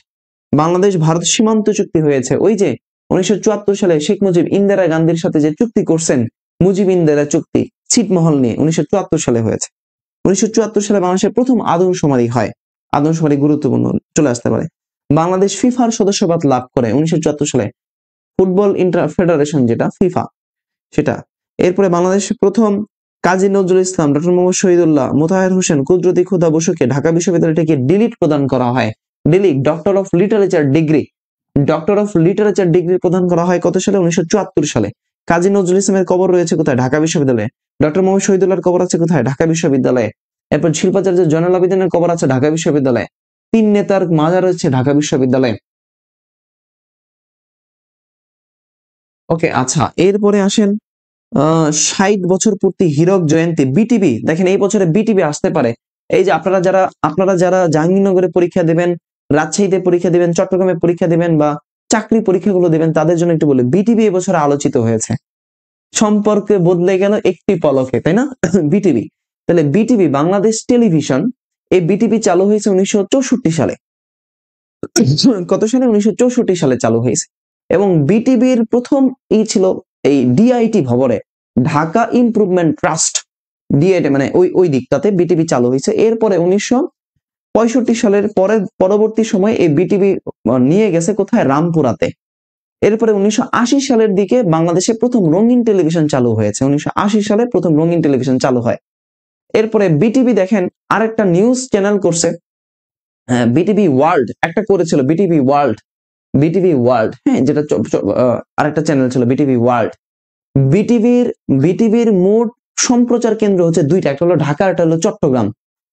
[SPEAKER 1] বাংলাদেশ ভারত সীমান্ত চুক্তি হয়েছে, ওই যে 1974 সালে শেখ মুজিব ইন্দিরা গান্ধীর সাথে যে চুক্তি করছেন, মুজিব ইন্দিরা চুক্তি ছিটমহল নিয়ে, 1974 সালে হয়েছে। 1974 সালে বাংলাদেশের প্রথম আদমশুমারি হয়। আদমশুমারি গুরুত্বপূর্ণ, চলে আসতে পারে। বাংলাদেশ ফিফার সদস্যপদ লাভ করে 1974 সালে, ফুটবল ইন্টার ফেডারেশন যেটা ফিফা, সেটা। এরপরে বাংলাদেশের প্রথম কাজী নজরুল ইসলাম, ডক্টর মোহাম্মদ শহীদুল্লাহ, মোতাহার হোসেন, কুদরতি খুদা বসুকে ঢাকা বিশ্ববিদ্যালয় থেকে ডিলিট প্রদান করা হয়। Delete, doctor of literature degree, doctor of literature degree প্রদান করা হয় কত সালে? 1974 সালে। কাজী নজরুল ইসলামের কবর রয়েছে কোথায়? ঢাকা বিশ্ববিদ্যালয়ে। ডক্টর মোহাম্মদ শহীদুল্লাহর কবর আছে কোথায়? ঢাকা বিশ্ববিদ্যালয়ে। এরপর শিল্পাচার্য জয়নুল আবেদিনের কবর আছে ঢাকা বিশ্ববিদ্যালয়ে। 3 নেতার মাজার রয়েছে ঢাকা বিশ্ববিদ্যালয়ে। ওকে, আচ্ছা, এরপরে আসেন 60 বছর পূর্তি হীরক জয়ন্তী, বিটিভি। দেখেন এই বছরে বিটিভি আসতে পারে। এই যে আপনারা যারা জাহাঙ্গীরনগরে পরীক্ষা দেবেন, রাজশাহীতে পরীক্ষা দিবেন, চট্টগ্রামে পরীক্ষা দিবেন বা চাকরি পরীক্ষাগুলো দিবেন, তাদের জন্য একটু বলি, বিটিভি এবছরে আলোচিত হয়েছে। সম্পর্কে বদলে গেল একটি পলকে, তাই না? বিটিভি, তাহলে বিটিভি বাংলাদেশ টেলিভিশন, এই বিটিভি চালু হয়েছে 1964 সালে। কত সালে? 1964 সালে চালু হয়েছে। এবং বিটিভির প্রথম ছিল এই ডিআইটি ভবনে, ঢাকা ইমপ্রুভমেন্ট ট্রাস্ট, ডিআইটি মানে ওই দিকটাতে বিটিভি চালু হয়েছে। এরপরে 1965 সালের পরবর্তী সময় এই বিটিভি নিয়ে গেছে কোথায়? রামপুরাতে। এরপরে 1980 সালের দিকে বাংলাদেশে প্রথম রঙিন টেলিভিশন চালু হয়েছে, 1980 সালে প্রথম রঙিন টেলিভিশন চালু হয়। এরপরে বিটিভি দেখেন আরেকটা নিউজ চ্যানেল করছে, বিটিভি ওয়ার্ল্ড একটা করেছিল, বিটিভি ওয়ার্ল্ড, হ্যাঁ, যেটা আরেকটা চ্যানেল ছিল বিটিভি ওয়ার্ল্ড। বিটিভির মোট সম্প্রচার কেন্দ্র হচ্ছে 2টা, একটা হলো ঢাকা, একটা হলো চট্টগ্রাম।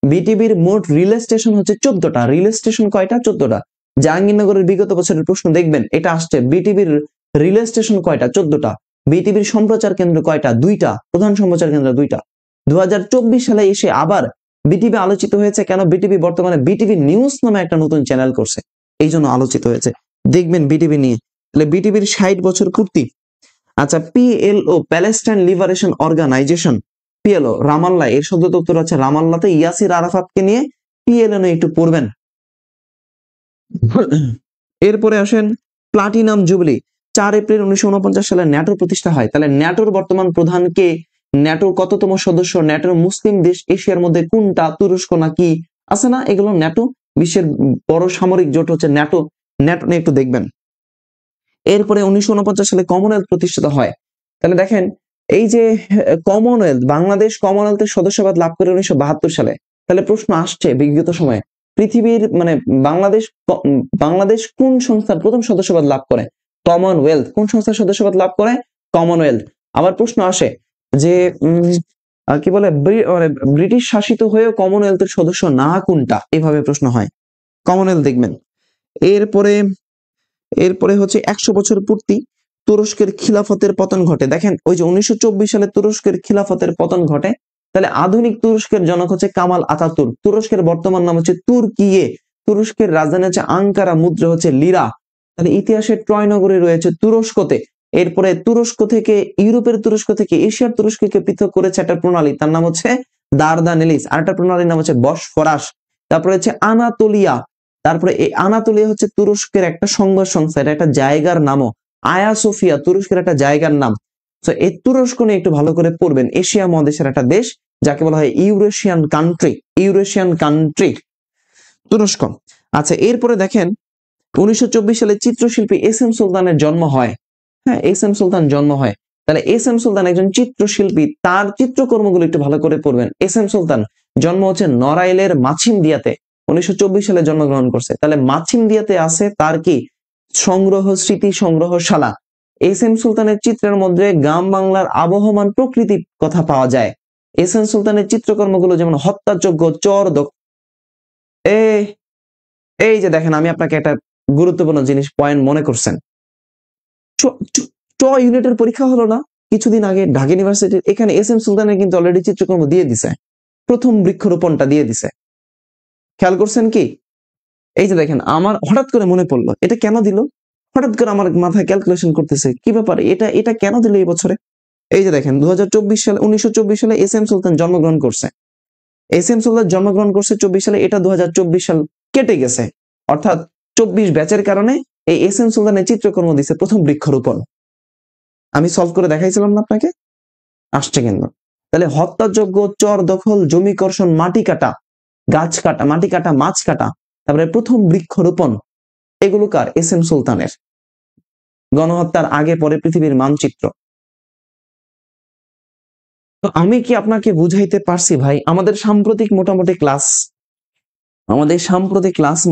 [SPEAKER 1] বিটিভির মোট রিলে স্টেশন হচ্ছে 14টা। রিলে স্টেশন কয়টা? 14টা। জাহাঙ্গীরনগরের বিগত বছরের প্রশ্ন দেখবেন, এটা আসছে। বিটিভির রিলে স্টেশন কয়টা? 14টা। বিটিভির সম্প্রচার কেন্দ্র কয়টা? 2টা, প্রধান সম্প্রচার কেন্দ্র 2টা। 2024 সালে এসে আবার বিটিভি আলোচিত হয়েছে। কেন? বিটিভি বর্তমানে বিটিভি নিউজ নামে একটা নতুন চ্যানেল করছে, এই জন্য আলোচিত হয়েছে। দেখবেন বিটিভি নিয়ে। তাহলে বিটিভির 60 বছর পূর্তি। আচ্ছা, PLO, Palestine liberation organisation, PLO Ramallah, এর সদর দপ্তর আছে রামাল্লাহতে। ইয়াসির আরাফাতকে নিয়ে পিএলও নিয়ে একটু পড়বেন। এরপরে আসেন প্লাটিনাম জুবলি, 4 এপ্রিল 1949 সালে ন্যাটো প্রতিষ্ঠা হয়। তাহলে ন্যাটোর বর্তমান প্রধান কে? ন্যাটোর কততম সদস্য? ন্যাটোর মুসলিম দেশ এশিয়ার মধ্যে কোনটা? তুরস্ক নাকি? আছে না এগুলো? ন্যাটো বিশ্বের বড় সামরিক জোট হচ্ছে ন্যাটো। ন্যাটো নিয়ে একটু দেখবেন। এরপরে 1949 সালে কমনওয়েলথ প্রতিষ্ঠিত হয়। তাহলে দেখেন এই যে কমনওয়েলথ, বাংলাদেশ কমনওয়েলথের সদস্যপদ লাভ করে 1972 সালে। তাহলে প্রশ্ন আসছে বিগত সময়ে পৃথিবীর মানে বাংলাদেশ কোন সংস্থার প্রথম সদস্যপদ লাভ করে? কমনওয়েলথ। কোন সংস্থার সদস্যপদ লাভ করে? কমনওয়েলথ। আবার প্রশ্ন আসে যে কি বলে, ব্রিটিশ শাসিত হয়েও কমনওয়েলথের সদস্য না কোনটা? এভাবে প্রশ্ন হয়। কমনওয়েলথ দেখবেন। এরপরে হচ্ছে 100 বছর পূর্তি তুরস্কের খিলাফতের পতন ঘটে? দেখেন ওই যে 1924 সালে তুরস্কের খিলাফতের পতন ঘটে, তাহলে আধুনিক তুরস্কের জনক হচ্ছে কামাল আতাতুর্ক। তুরস্কের বর্তমান নাম হচ্ছে তুর্কিয়ে। তুরস্কের রাজধানী হচ্ছে আঙ্কারা, মুদ্রা হচ্ছে লিরা। তাহলে ইতিহাসের ট্রয় নগরী রয়েছে তুরস্কতে। এরপরে তুরস্ক থেকে, ইউরোপের তুরস্ক থেকে এশিয়ার তুরস্ককে পৃথক করেছে একটা প্রণালী, তার নাম হচ্ছে দারদানেলিস। আর একটা প্রণালীর নাম হচ্ছে বসফরাস। তারপরে হচ্ছে আনাতোলিয়া। তারপরে এই আনাতোলিয়া হচ্ছে তুরস্কের একটা সংবাদ সংস্থা, এটা একটা জায়গার নামও। আয়া সোফিয়া তুরস্কের একটা জায়গার নাম। তো এই তুরস্ক নিয়ে একটু ভালো করে পড়বেন। এশিয়া মহাদেশের একটা দেশ, যাকে বলা হয় ইউরেশিয়ান কান্ট্রি। ইউরেশিয়ান কান্ট্রি তুরস্ক। আচ্ছা, এরপরে দেখেন 1924 সালে চিত্রশিল্পী এস এম সুলতানের জন্ম হয়। হ্যাঁ, এস এম সুলতান জন্ম হয়। তাহলে এস এম সুলতান একজন চিত্রশিল্পী, তার চিত্রকর্মগুলো একটু ভালো করে পড়বেন। এস এম সুলতান জন্ম হচ্ছে নড়াইলের মাছিমদিয়াতে, 1924 সালে জন্মগ্রহণ করছে। তাহলে মাছিমদিয়াতে আছে তার কি সংগ্রহ, স্মৃতি সংগ্রহশালা। এস এম সুলতানের চিত্রের মধ্যে গ্রাম বাংলার আবহমান প্রকৃতির কথা পাওয়া যায়। এস এম সুলতানের চিত্রকর্মগুলো যেমন হত্যাযজ্ঞ, চর এই যে দেখেন, আমি আপনাকে একটা গুরুত্বপূর্ণ জিনিস পয়েন্ট মনে করছেন। ট ইউনিটের পরীক্ষা হলো না কিছুদিন আগে ঢাকা ইউনিভার্সিটির, এখানে এস এম সুলতানের কিন্তু অলরেডি চিত্রকর্ম দিয়ে দিছে, প্রথম বৃক্ষরোপণটা দিয়ে দিছে। খেয়াল করছেন কি? এই যে দেখেন, আমার হঠাৎ করে মনে পড়লো এটা কেন দিল, হঠাৎ করে আমার মাথায় ক্যালকুলেশন করতেছে কি ব্যাপার, এটা কেন দিল এই বছরে। এই যে দেখেন 2024 সালে, 1924 সালে এস এম সুলতান জন্মগ্রহণ করছে। এস এম সুলতান জন্মগ্রহণ করছে 24 সালে, এটা 2024 সাল কেটে গেছে, অর্থাৎ 24 ব্যাচের কারণে এই এস এম সুলতানের চিত্রকর্ম দিছে প্রথম বৃক্ষরোপণ। আমি সলভ করে দেখাইছিলাম না আপনাকে, আসছে কিন্তু। তাহলে হত্যাযজ্ঞ, চর দখল, জমি কর্ষণ, মাটি কাটা, গাছ কাটা, মাটি কাটা, মাছ কাটা, তারপরে প্রথম বৃক্ষরোপণ, এগুলো কার? এস এম সুলতানের। গণহত্যার আগে পরে পৃথিবীর মানচিত্র। তো আমি কি আপনাকে বুঝাইতে পারছি ভাই? আমাদের সাম্প্রতিক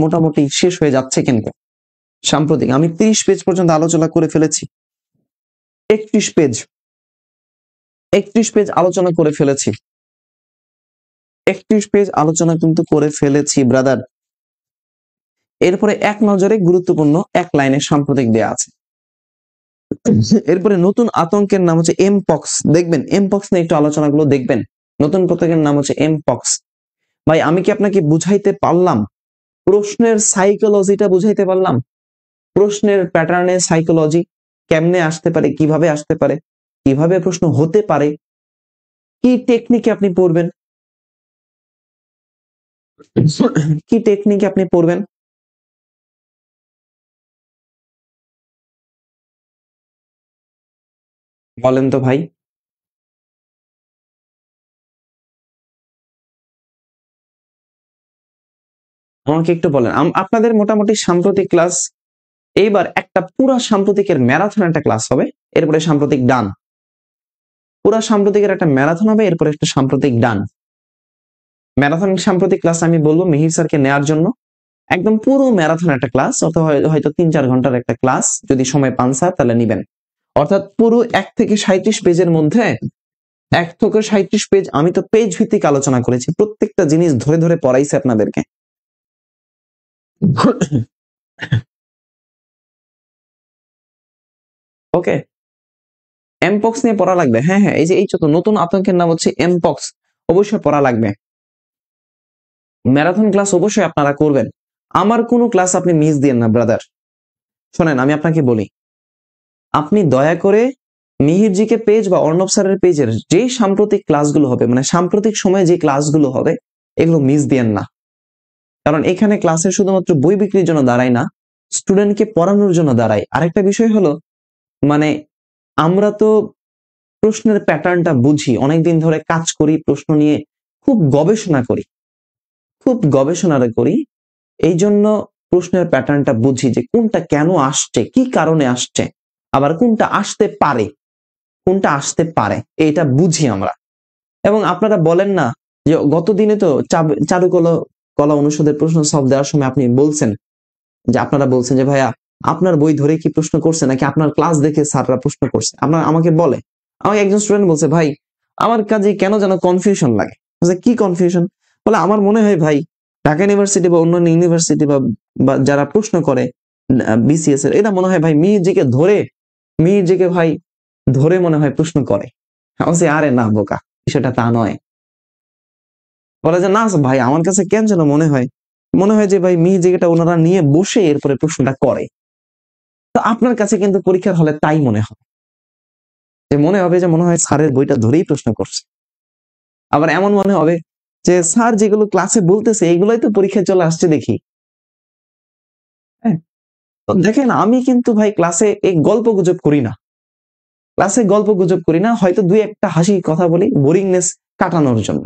[SPEAKER 1] মোটামুটি শেষ হয়ে যাচ্ছে, কিন্তু সাম্প্রতিক আমি 30 পেজ পর্যন্ত আলোচনা করে ফেলেছি। 31 পেজ আলোচনা করে ফেলেছি। 31 পেজ আলোচনা কিন্তু করে ফেলেছি ব্রাদার। এরপরে এক নজরে গুরুত্বপূর্ণ এক লাইনে সাম্প্রতিক দেয়া আছে। এরপরে নতুন আতঙ্কের নাম হচ্ছে এমপক্স। দেখবেন এমপক্স নিয়ে একটু আলোচনাগুলো দেখবেন। নতুন পতঙ্গের নাম হচ্ছে এমপক্স। ভাই আমি কি আপনাকে বুঝাইতে পারলাম? প্রশ্নের সাইকোলজিটা বুঝাইতে পারলাম? প্রশ্নের প্যাটার্নের সাইকোলজি কেমনে আসতে পারে, কিভাবে আসতে পারে, কিভাবে প্রশ্ন হতে পারে, কি টেকনিকে আপনি পড়বেন, কি টেকনিকে আপনি পড়বেন। বলেন তো ভাই। আমাকে একটু বলেন। আপনাদের মোটামুটি সাম্প্রতিক ক্লাস, এইবার একটা পুরা সাম্প্রতিকের ম্যারাথন একটা ক্লাস হবে, এরপরে সাম্প্রতিক ডান। পুরা সাম্প্রতিকের একটা ম্যারাথন হবে, এরপরে একটা সাম্প্রতিক ডান। ম্যারাথন সাম্প্রতিক ক্লাস আমি বলবো মিহির স্যারকে নেওয়ার জন্য, একদম পুরো ম্যারাথন একটা ক্লাস, অথবা হয়তো 3-4 ঘন্টার একটা ক্লাস, যদি সময় পান স্যার তাহলে নিবেন। অর্থাৎ পুরো 1 থেকে 37 পেজের মধ্যে, 1 থেকে 37 পেজ আমি তো পেজ ভিত্তিক আলোচনা করেছি, প্রত্যেকটা জিনিস ধরে ধরে পড়াইছি আপনাদেরকে। ওকে, এমপক্স নিয়ে পড়া লাগবে। হ্যাঁ, এই যে এই তো নতুন আতঙ্কের নাম হচ্ছে এমপক্স, অবশ্যই পড়া লাগবে। ম্যারাথন ক্লাস অবশ্যই আপনারা করবেন। আমার কোনো ক্লাস আপনি মিস দিয়েন না ব্রাদার। শোনেন আমি আপনাকে বলি, আপনি দয়া করে মিহিরজিকে পেজ বা অর্ণব স্যারের পেজের যে সাম্প্রতিক ক্লাসগুলো হবে, মানে সাম্প্রতিক সময়ে যে ক্লাসগুলো হবে, এগুলো মিস দিয়েন না। কারণ এখানে ক্লাসে শুধুমাত্র বই বিক্রির জন্য দাঁড়ায় না, স্টুডেন্টকে পড়ানোর জন্য দাঁড়ায়। আরেকটা বিষয় হলো, মানে আমরা তো প্রশ্নের প্যাটার্নটা বুঝি, অনেকদিন ধরে কাজ করি, প্রশ্ন নিয়ে খুব গবেষণা করি, এই জন্য প্রশ্নের প্যাটার্নটা বুঝি যে কোনটা কেন আসছে, কি কারণে আসছে, আবার কোনটা আসতে পারে এটা বুঝি আমরা। এবং আপনারা বলেন না যে গত দিনে তো চারুকলা অনুষদের প্রশ্ন সলভ দেওয়ার সময় আপনি বলছেন যে, আপনারা বলছেন যে ভাইয়া আপনার বই ধরে কি প্রশ্ন করছে নাকি আপনার ক্লাস দেখে স্যাররা প্রশ্ন করছে। আমাকে একজন স্টুডেন্ট বলছে, ভাই আমার কাজে কেন যেন কনফিউশন লাগে। কি কনফিউশন? বলে আমার মনে হয় ভাই ঢাকা ইউনিভার্সিটি বা অন্যান্য ইউনিভার্সিটি বা যারা প্রশ্ন করে বিসিএস এর, এটা মনে হয় ভাই মিহিরজিকে ধরে মিহিরজিকে ভাই ধরে মনে হয় প্রশ্ন করে। আমি বলছি, আরে না বোকা, বিষয়টা তা নয়। বলে যে না ভাই, আমার কাছে কেন যেন মনে হয় যে ভাই মিহিরজিকেটা ওনারা নিয়ে বসে এরপরে প্রশ্নটা করে। তো আপনার কাছে কিন্তু পরীক্ষার হলে তাই মনে হবে, যে মনে হয় স্যারের বইটা ধরেই প্রশ্ন করছে। আবার এমন মনে হবে যে স্যার যেগুলো ক্লাসে বলতেছে এগুলোই তো পরীক্ষায় চলে আসছে দেখি। হ্যাঁ, তো দেখেন আমি কিন্তু ভাই ক্লাসে এই গল্প গুজব করি না, হয়তো দুই একটা হাসি কথা বলি বোরিংনেস কাটানোর জন্য।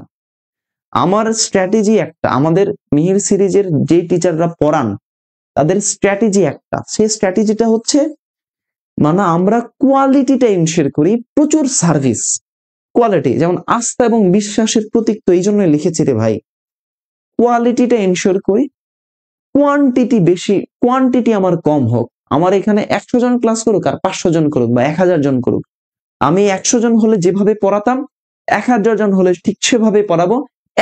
[SPEAKER 1] আমার স্ট্র্যাটেজি একটা, আমাদের মিহির সিরিজের যে টিচাররা পড়ান তাদের স্ট্র্যাটেজি একটা, সেই স্ট্র্যাটেজিটা হচ্ছে মানে আমরা কোয়ালিটিটা এনশিওর করি, প্রচুর সার্ভিস কোয়ালিটি, যেমন আস্থা এবং বিশ্বাসের প্রতীক, তো এই জন্য লিখেছি রে ভাই, কোয়ালিটিটা এনশিওর করি, কোয়ান্টিটি আমার কম হোক। আমার এখানে 100 জন ক্লাস করুক আর 500 জন করুক বা 1000 জন করুক, আমি 100 জন হলে যেভাবে পড়াতাম 1000 জন হলে ঠিক সেভাবে পড়াবো,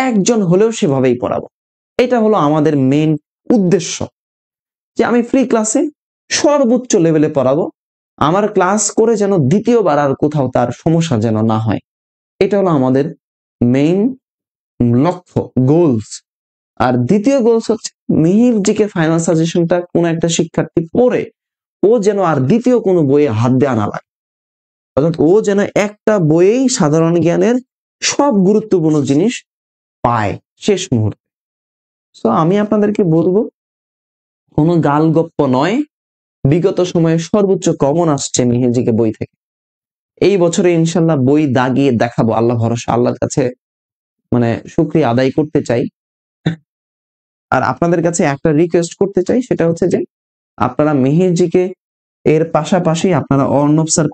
[SPEAKER 1] একজন হলেও সেভাবেই পড়াবো। এটা হলো আমাদের মেইন উদ্দেশ্য, যে আমি ফ্রি ক্লাসে সর্বোচ্চ লেভেলে পড়াবো, আমার ক্লাস করে যেন দ্বিতীয়বার আর কোথাও তার সমস্যা যেন না হয়। এটা হলো আমাদের মেইন লক্ষ্য, গোলস। আর দ্বিতীয় গোলস হচ্ছে মিহিরজিকে ফাইনাল সাজেশনটা কোন একটা শিক্ষার্থী পড়ে ও যেন আর দ্বিতীয় কোনো বইয়ে হাত দেওয়া না লাগে, অর্থাৎ ও যেন একটা বইয়েই সাধারণ জ্ঞানের সব গুরুত্বপূর্ণ জিনিস পায় শেষ মুহূর্তে। তো আমি আপনাদেরকে বলবো, কোনো গালগপ্প নয়, বিগত সময়ে সর্বোচ্চ কমন আসছে মিহিরজিকে বই থেকে। এই বছরে ইনশাল্লাহ বই দাগিয়ে দেখাবো, আল্লাহ ভরসা, আল্লাহর কাছে মানে শুকরিয়া আদায় করতে চাই। আর আপনাদের কাছে একটা রিকোয়েস্ট করতে চাই, সেটা হচ্ছে যে আপনারা মিহিরজিকে এর পাশাপাশি আপনারা অর্ণব স্যার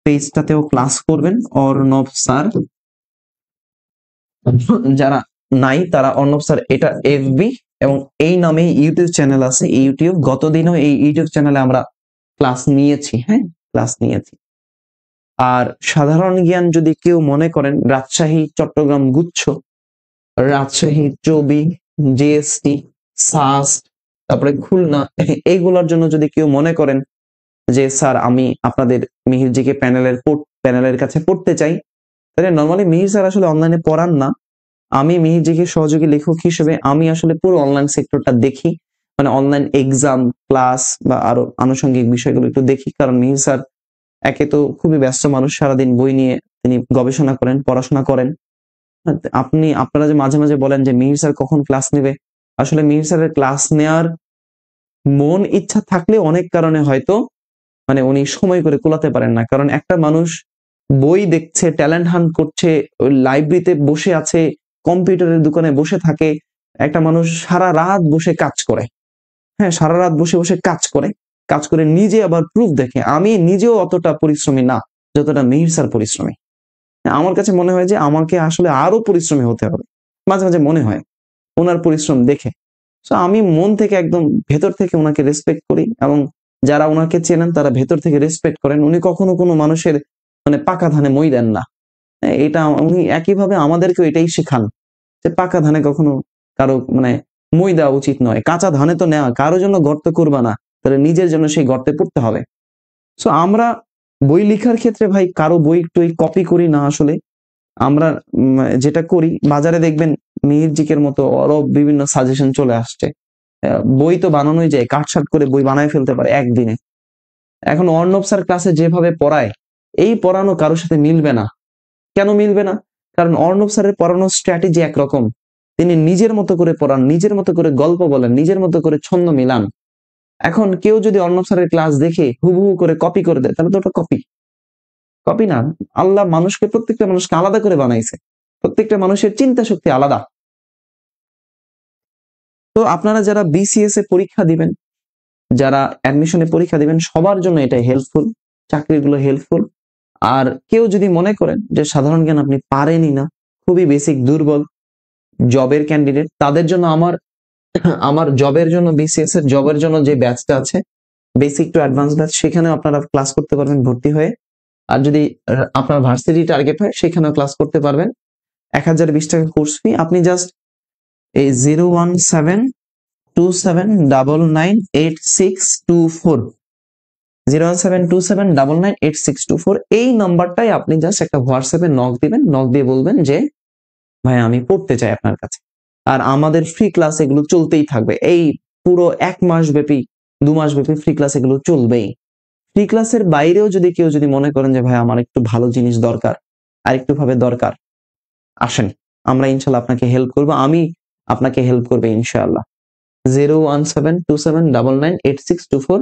[SPEAKER 1] পেজটাতেও ক্লাস করবেন। অর্ণব স্যার যারা নাই তারা অর্ণব স্যার, এটা এফবি এবং এই নামে ইউটিউব চ্যানেল আছে, ইউটিউব। গতদিনও এই ইউটিউব চ্যানেলে আমরা ক্লাস নিয়েছি, হ্যাঁ ক্লাস নিয়েছি। আর সাধারণ জ্ঞান যদি কেউ মনে করেন, রাজশাহী চট্টগ্রাম গুচ্ছ, রাজশাহী চবি, জিএসটি, সাস্ট, তারপরে খুলনা, এইগুলোর জন্য যদি কেউ মনে করেন যে স্যার আমি আপনাদের মিহিরজিকে প্যানেলের কাছে পড়তে চাই, তাহলে নর্মালি মিহির স্যার আসলে অনলাইনে পড়ান না, আমি মিহিরজিকে সহযোগী লেখক হিসেবে আমি আসলে পুরো অনলাইন সেক্টরটা দেখি, মানে অনলাইন এক্সাম, ক্লাস বা আরো আনুষঙ্গিক বিষয়গুলো একটু দেখি। কারণ মিহির স্যার একে তো খুবই ব্যস্ত মানুষ, সারাদিন বই নিয়ে তিনি গবেষণা করেন, পড়াশোনা করেন। আপনারা যে মাঝে মাঝে বলেন যে মিহির স্যার কখন ক্লাস নেবে, আসলে মিহির স্যারের ক্লাস নেওয়ার মন ইচ্ছা থাকলে অনেক কারণে হয়তো মানে উনি সময় করে কুলাতে পারেন না। কারণ একটা মানুষ বই দেখছে, ট্যালেন্ট হান্ট করছে, ওই লাইব্রেরিতে বসে আছে, কম্পিউটারের দোকানে বসে থাকে, একটা মানুষ সারা রাত বসে কাজ করে, হ্যাঁ সারা রাত বসে বসে কাজ করে নিজে আবার প্রুফ দেখে। আমি নিজেও অতটা পরিশ্রমী না যতটা মিহির স্যার পরিশ্রমী। আমার কাছে মনে হয় যে আমাকে আসলে আরো পরিশ্রমী হতে হবে, মাঝে মাঝে মনে হয় ওনার পরিশ্রম দেখে। তো আমি মন থেকে একদম ভেতর থেকে ওনাকে রেসপেক্ট করি, এবং যারা ওনাকে চেনেন তারা ভেতর থেকে রেসপেক্ট করেন। উনি কখনো কোনো মানুষের মানে পাকা ধানে মই দেন না, এটা উনি একইভাবে আমাদেরকেও এটাই শেখান, যে পাকা ধানে কখনো কারো মানে মই দেওয়া উচিত নয়, কাঁচা ধানে তো নেওয়া, কারোর জন্য গর্ত করবা না, তাহলে নিজের জন্য সেই গর্তে পড়তে হবে। সো আমরা বই লেখার ক্ষেত্রে ভাই কারো বই টই কপি করি না আসলে। আমরা যেটা করি, বাজারে দেখবেন মিহিরজিকের মতো আরো বিভিন্ন সাজেশন চলে আসছে, বই তো বানানোই যায়, কাটছাট করে বই বানায় ফেলতে পারে একদিনে। এখন অর্ণব স্যার ক্লাসে যেভাবে পড়ায়, এই পড়ানো কারোর সাথে মিলবে না। কেন মিলবে না? কারণ অর্ণব স্যারের পড়ানোর স্ট্র্যাটেজি একরকম, তিনি নিজের মতো করে পড়ান, নিজের মতো করে গল্প বলেন, নিজের মতো করে ছন্দ মিলান। এখন কেউ যদি অর্ণব স্যারের ক্লাস দেখে হুবহু করে কপি করে দেয়, তাহলে তো ওটা কপি না। আল্লাহ প্রত্যেকটা মানুষকে আলাদা করে বানাইছে, প্রত্যেকটা মানুষের চিন্তা শক্তি আলাদা। তো আপনারা যারা বিসিএস এ পরীক্ষা দিবেন, যারা অ্যাডমিশনে পরীক্ষা দিবেন, সবার জন্য এটা হেল্পফুল, চাকরিগুলো হেল্পফুল। আর কেউ যদি মনে করেন যে সাধারণ জ্ঞান আপনি পারেনই না, খুবই বেসিক, দুর্বল, জবের ক্যান্ডিডেট, তাদের জন্য আমার জবের জন্য বিসিএস এর জবের জন্য যে ব্যাচটা আছে, বেসিক টু অ্যাডভান্স ব্যাচ, সেখানেও আপনারা ক্লাস করতে পারবেন ভর্তি হয়ে। আর যদি আপনার ভার্সিটি টার্গেট হয় সেখানেও ক্লাস করতে পারবেন। 1020 টাকা কোর্স ফি। আপনি জাস্ট এই 01727998624 01727998624 এই নাম্বারটাই আপনি জাস্ট একটা হোয়াটসঅ্যাপে নক দিবেন, নক দিয়ে বলবেন যে ভাই আমি পড়তে চাই আপনার কাছে। আর আমাদের ফ্রি ক্লাস এগুলো চলতেই থাকবে। এই পুরো ১ মাস ব্যাপী ২ মাস ব্যাপী ফ্রি ক্লাস এগুলো চলবেই। ফ্রি ক্লাসের বাইরেও যদি কেউ মনে করেন যে ভাই আমার একটু ভালো জিনিস দরকার, আরেকটু ভাবে দরকার, আসেন। আমরা ইনশাআল্লাহ আপনাকে হেল্প করব। আমি আপনাকে হেল্প করব ইনশাআল্লাহ। 01727998624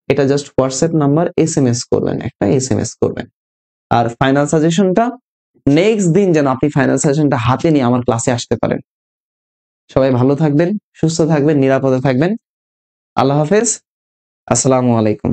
[SPEAKER 1] এটা জাস্ট হোয়াটসঅ্যাপ নাম্বার, এসএমএস করবেন, একটা এসএমএস করবেন। আর ফাইনাল সাজেশনটা নেক্সট দিন যেন আপনি ফাইনাল সাজেশনটা হাতে নিয়ে আমার ক্লাসে আসতে পারেন। সবাই ভালো থাকবেন, সুস্থ থাকবেন, নিরাপদে থাকবেন। আল্লাহ হাফেজ। আসসালামু আলাইকুম।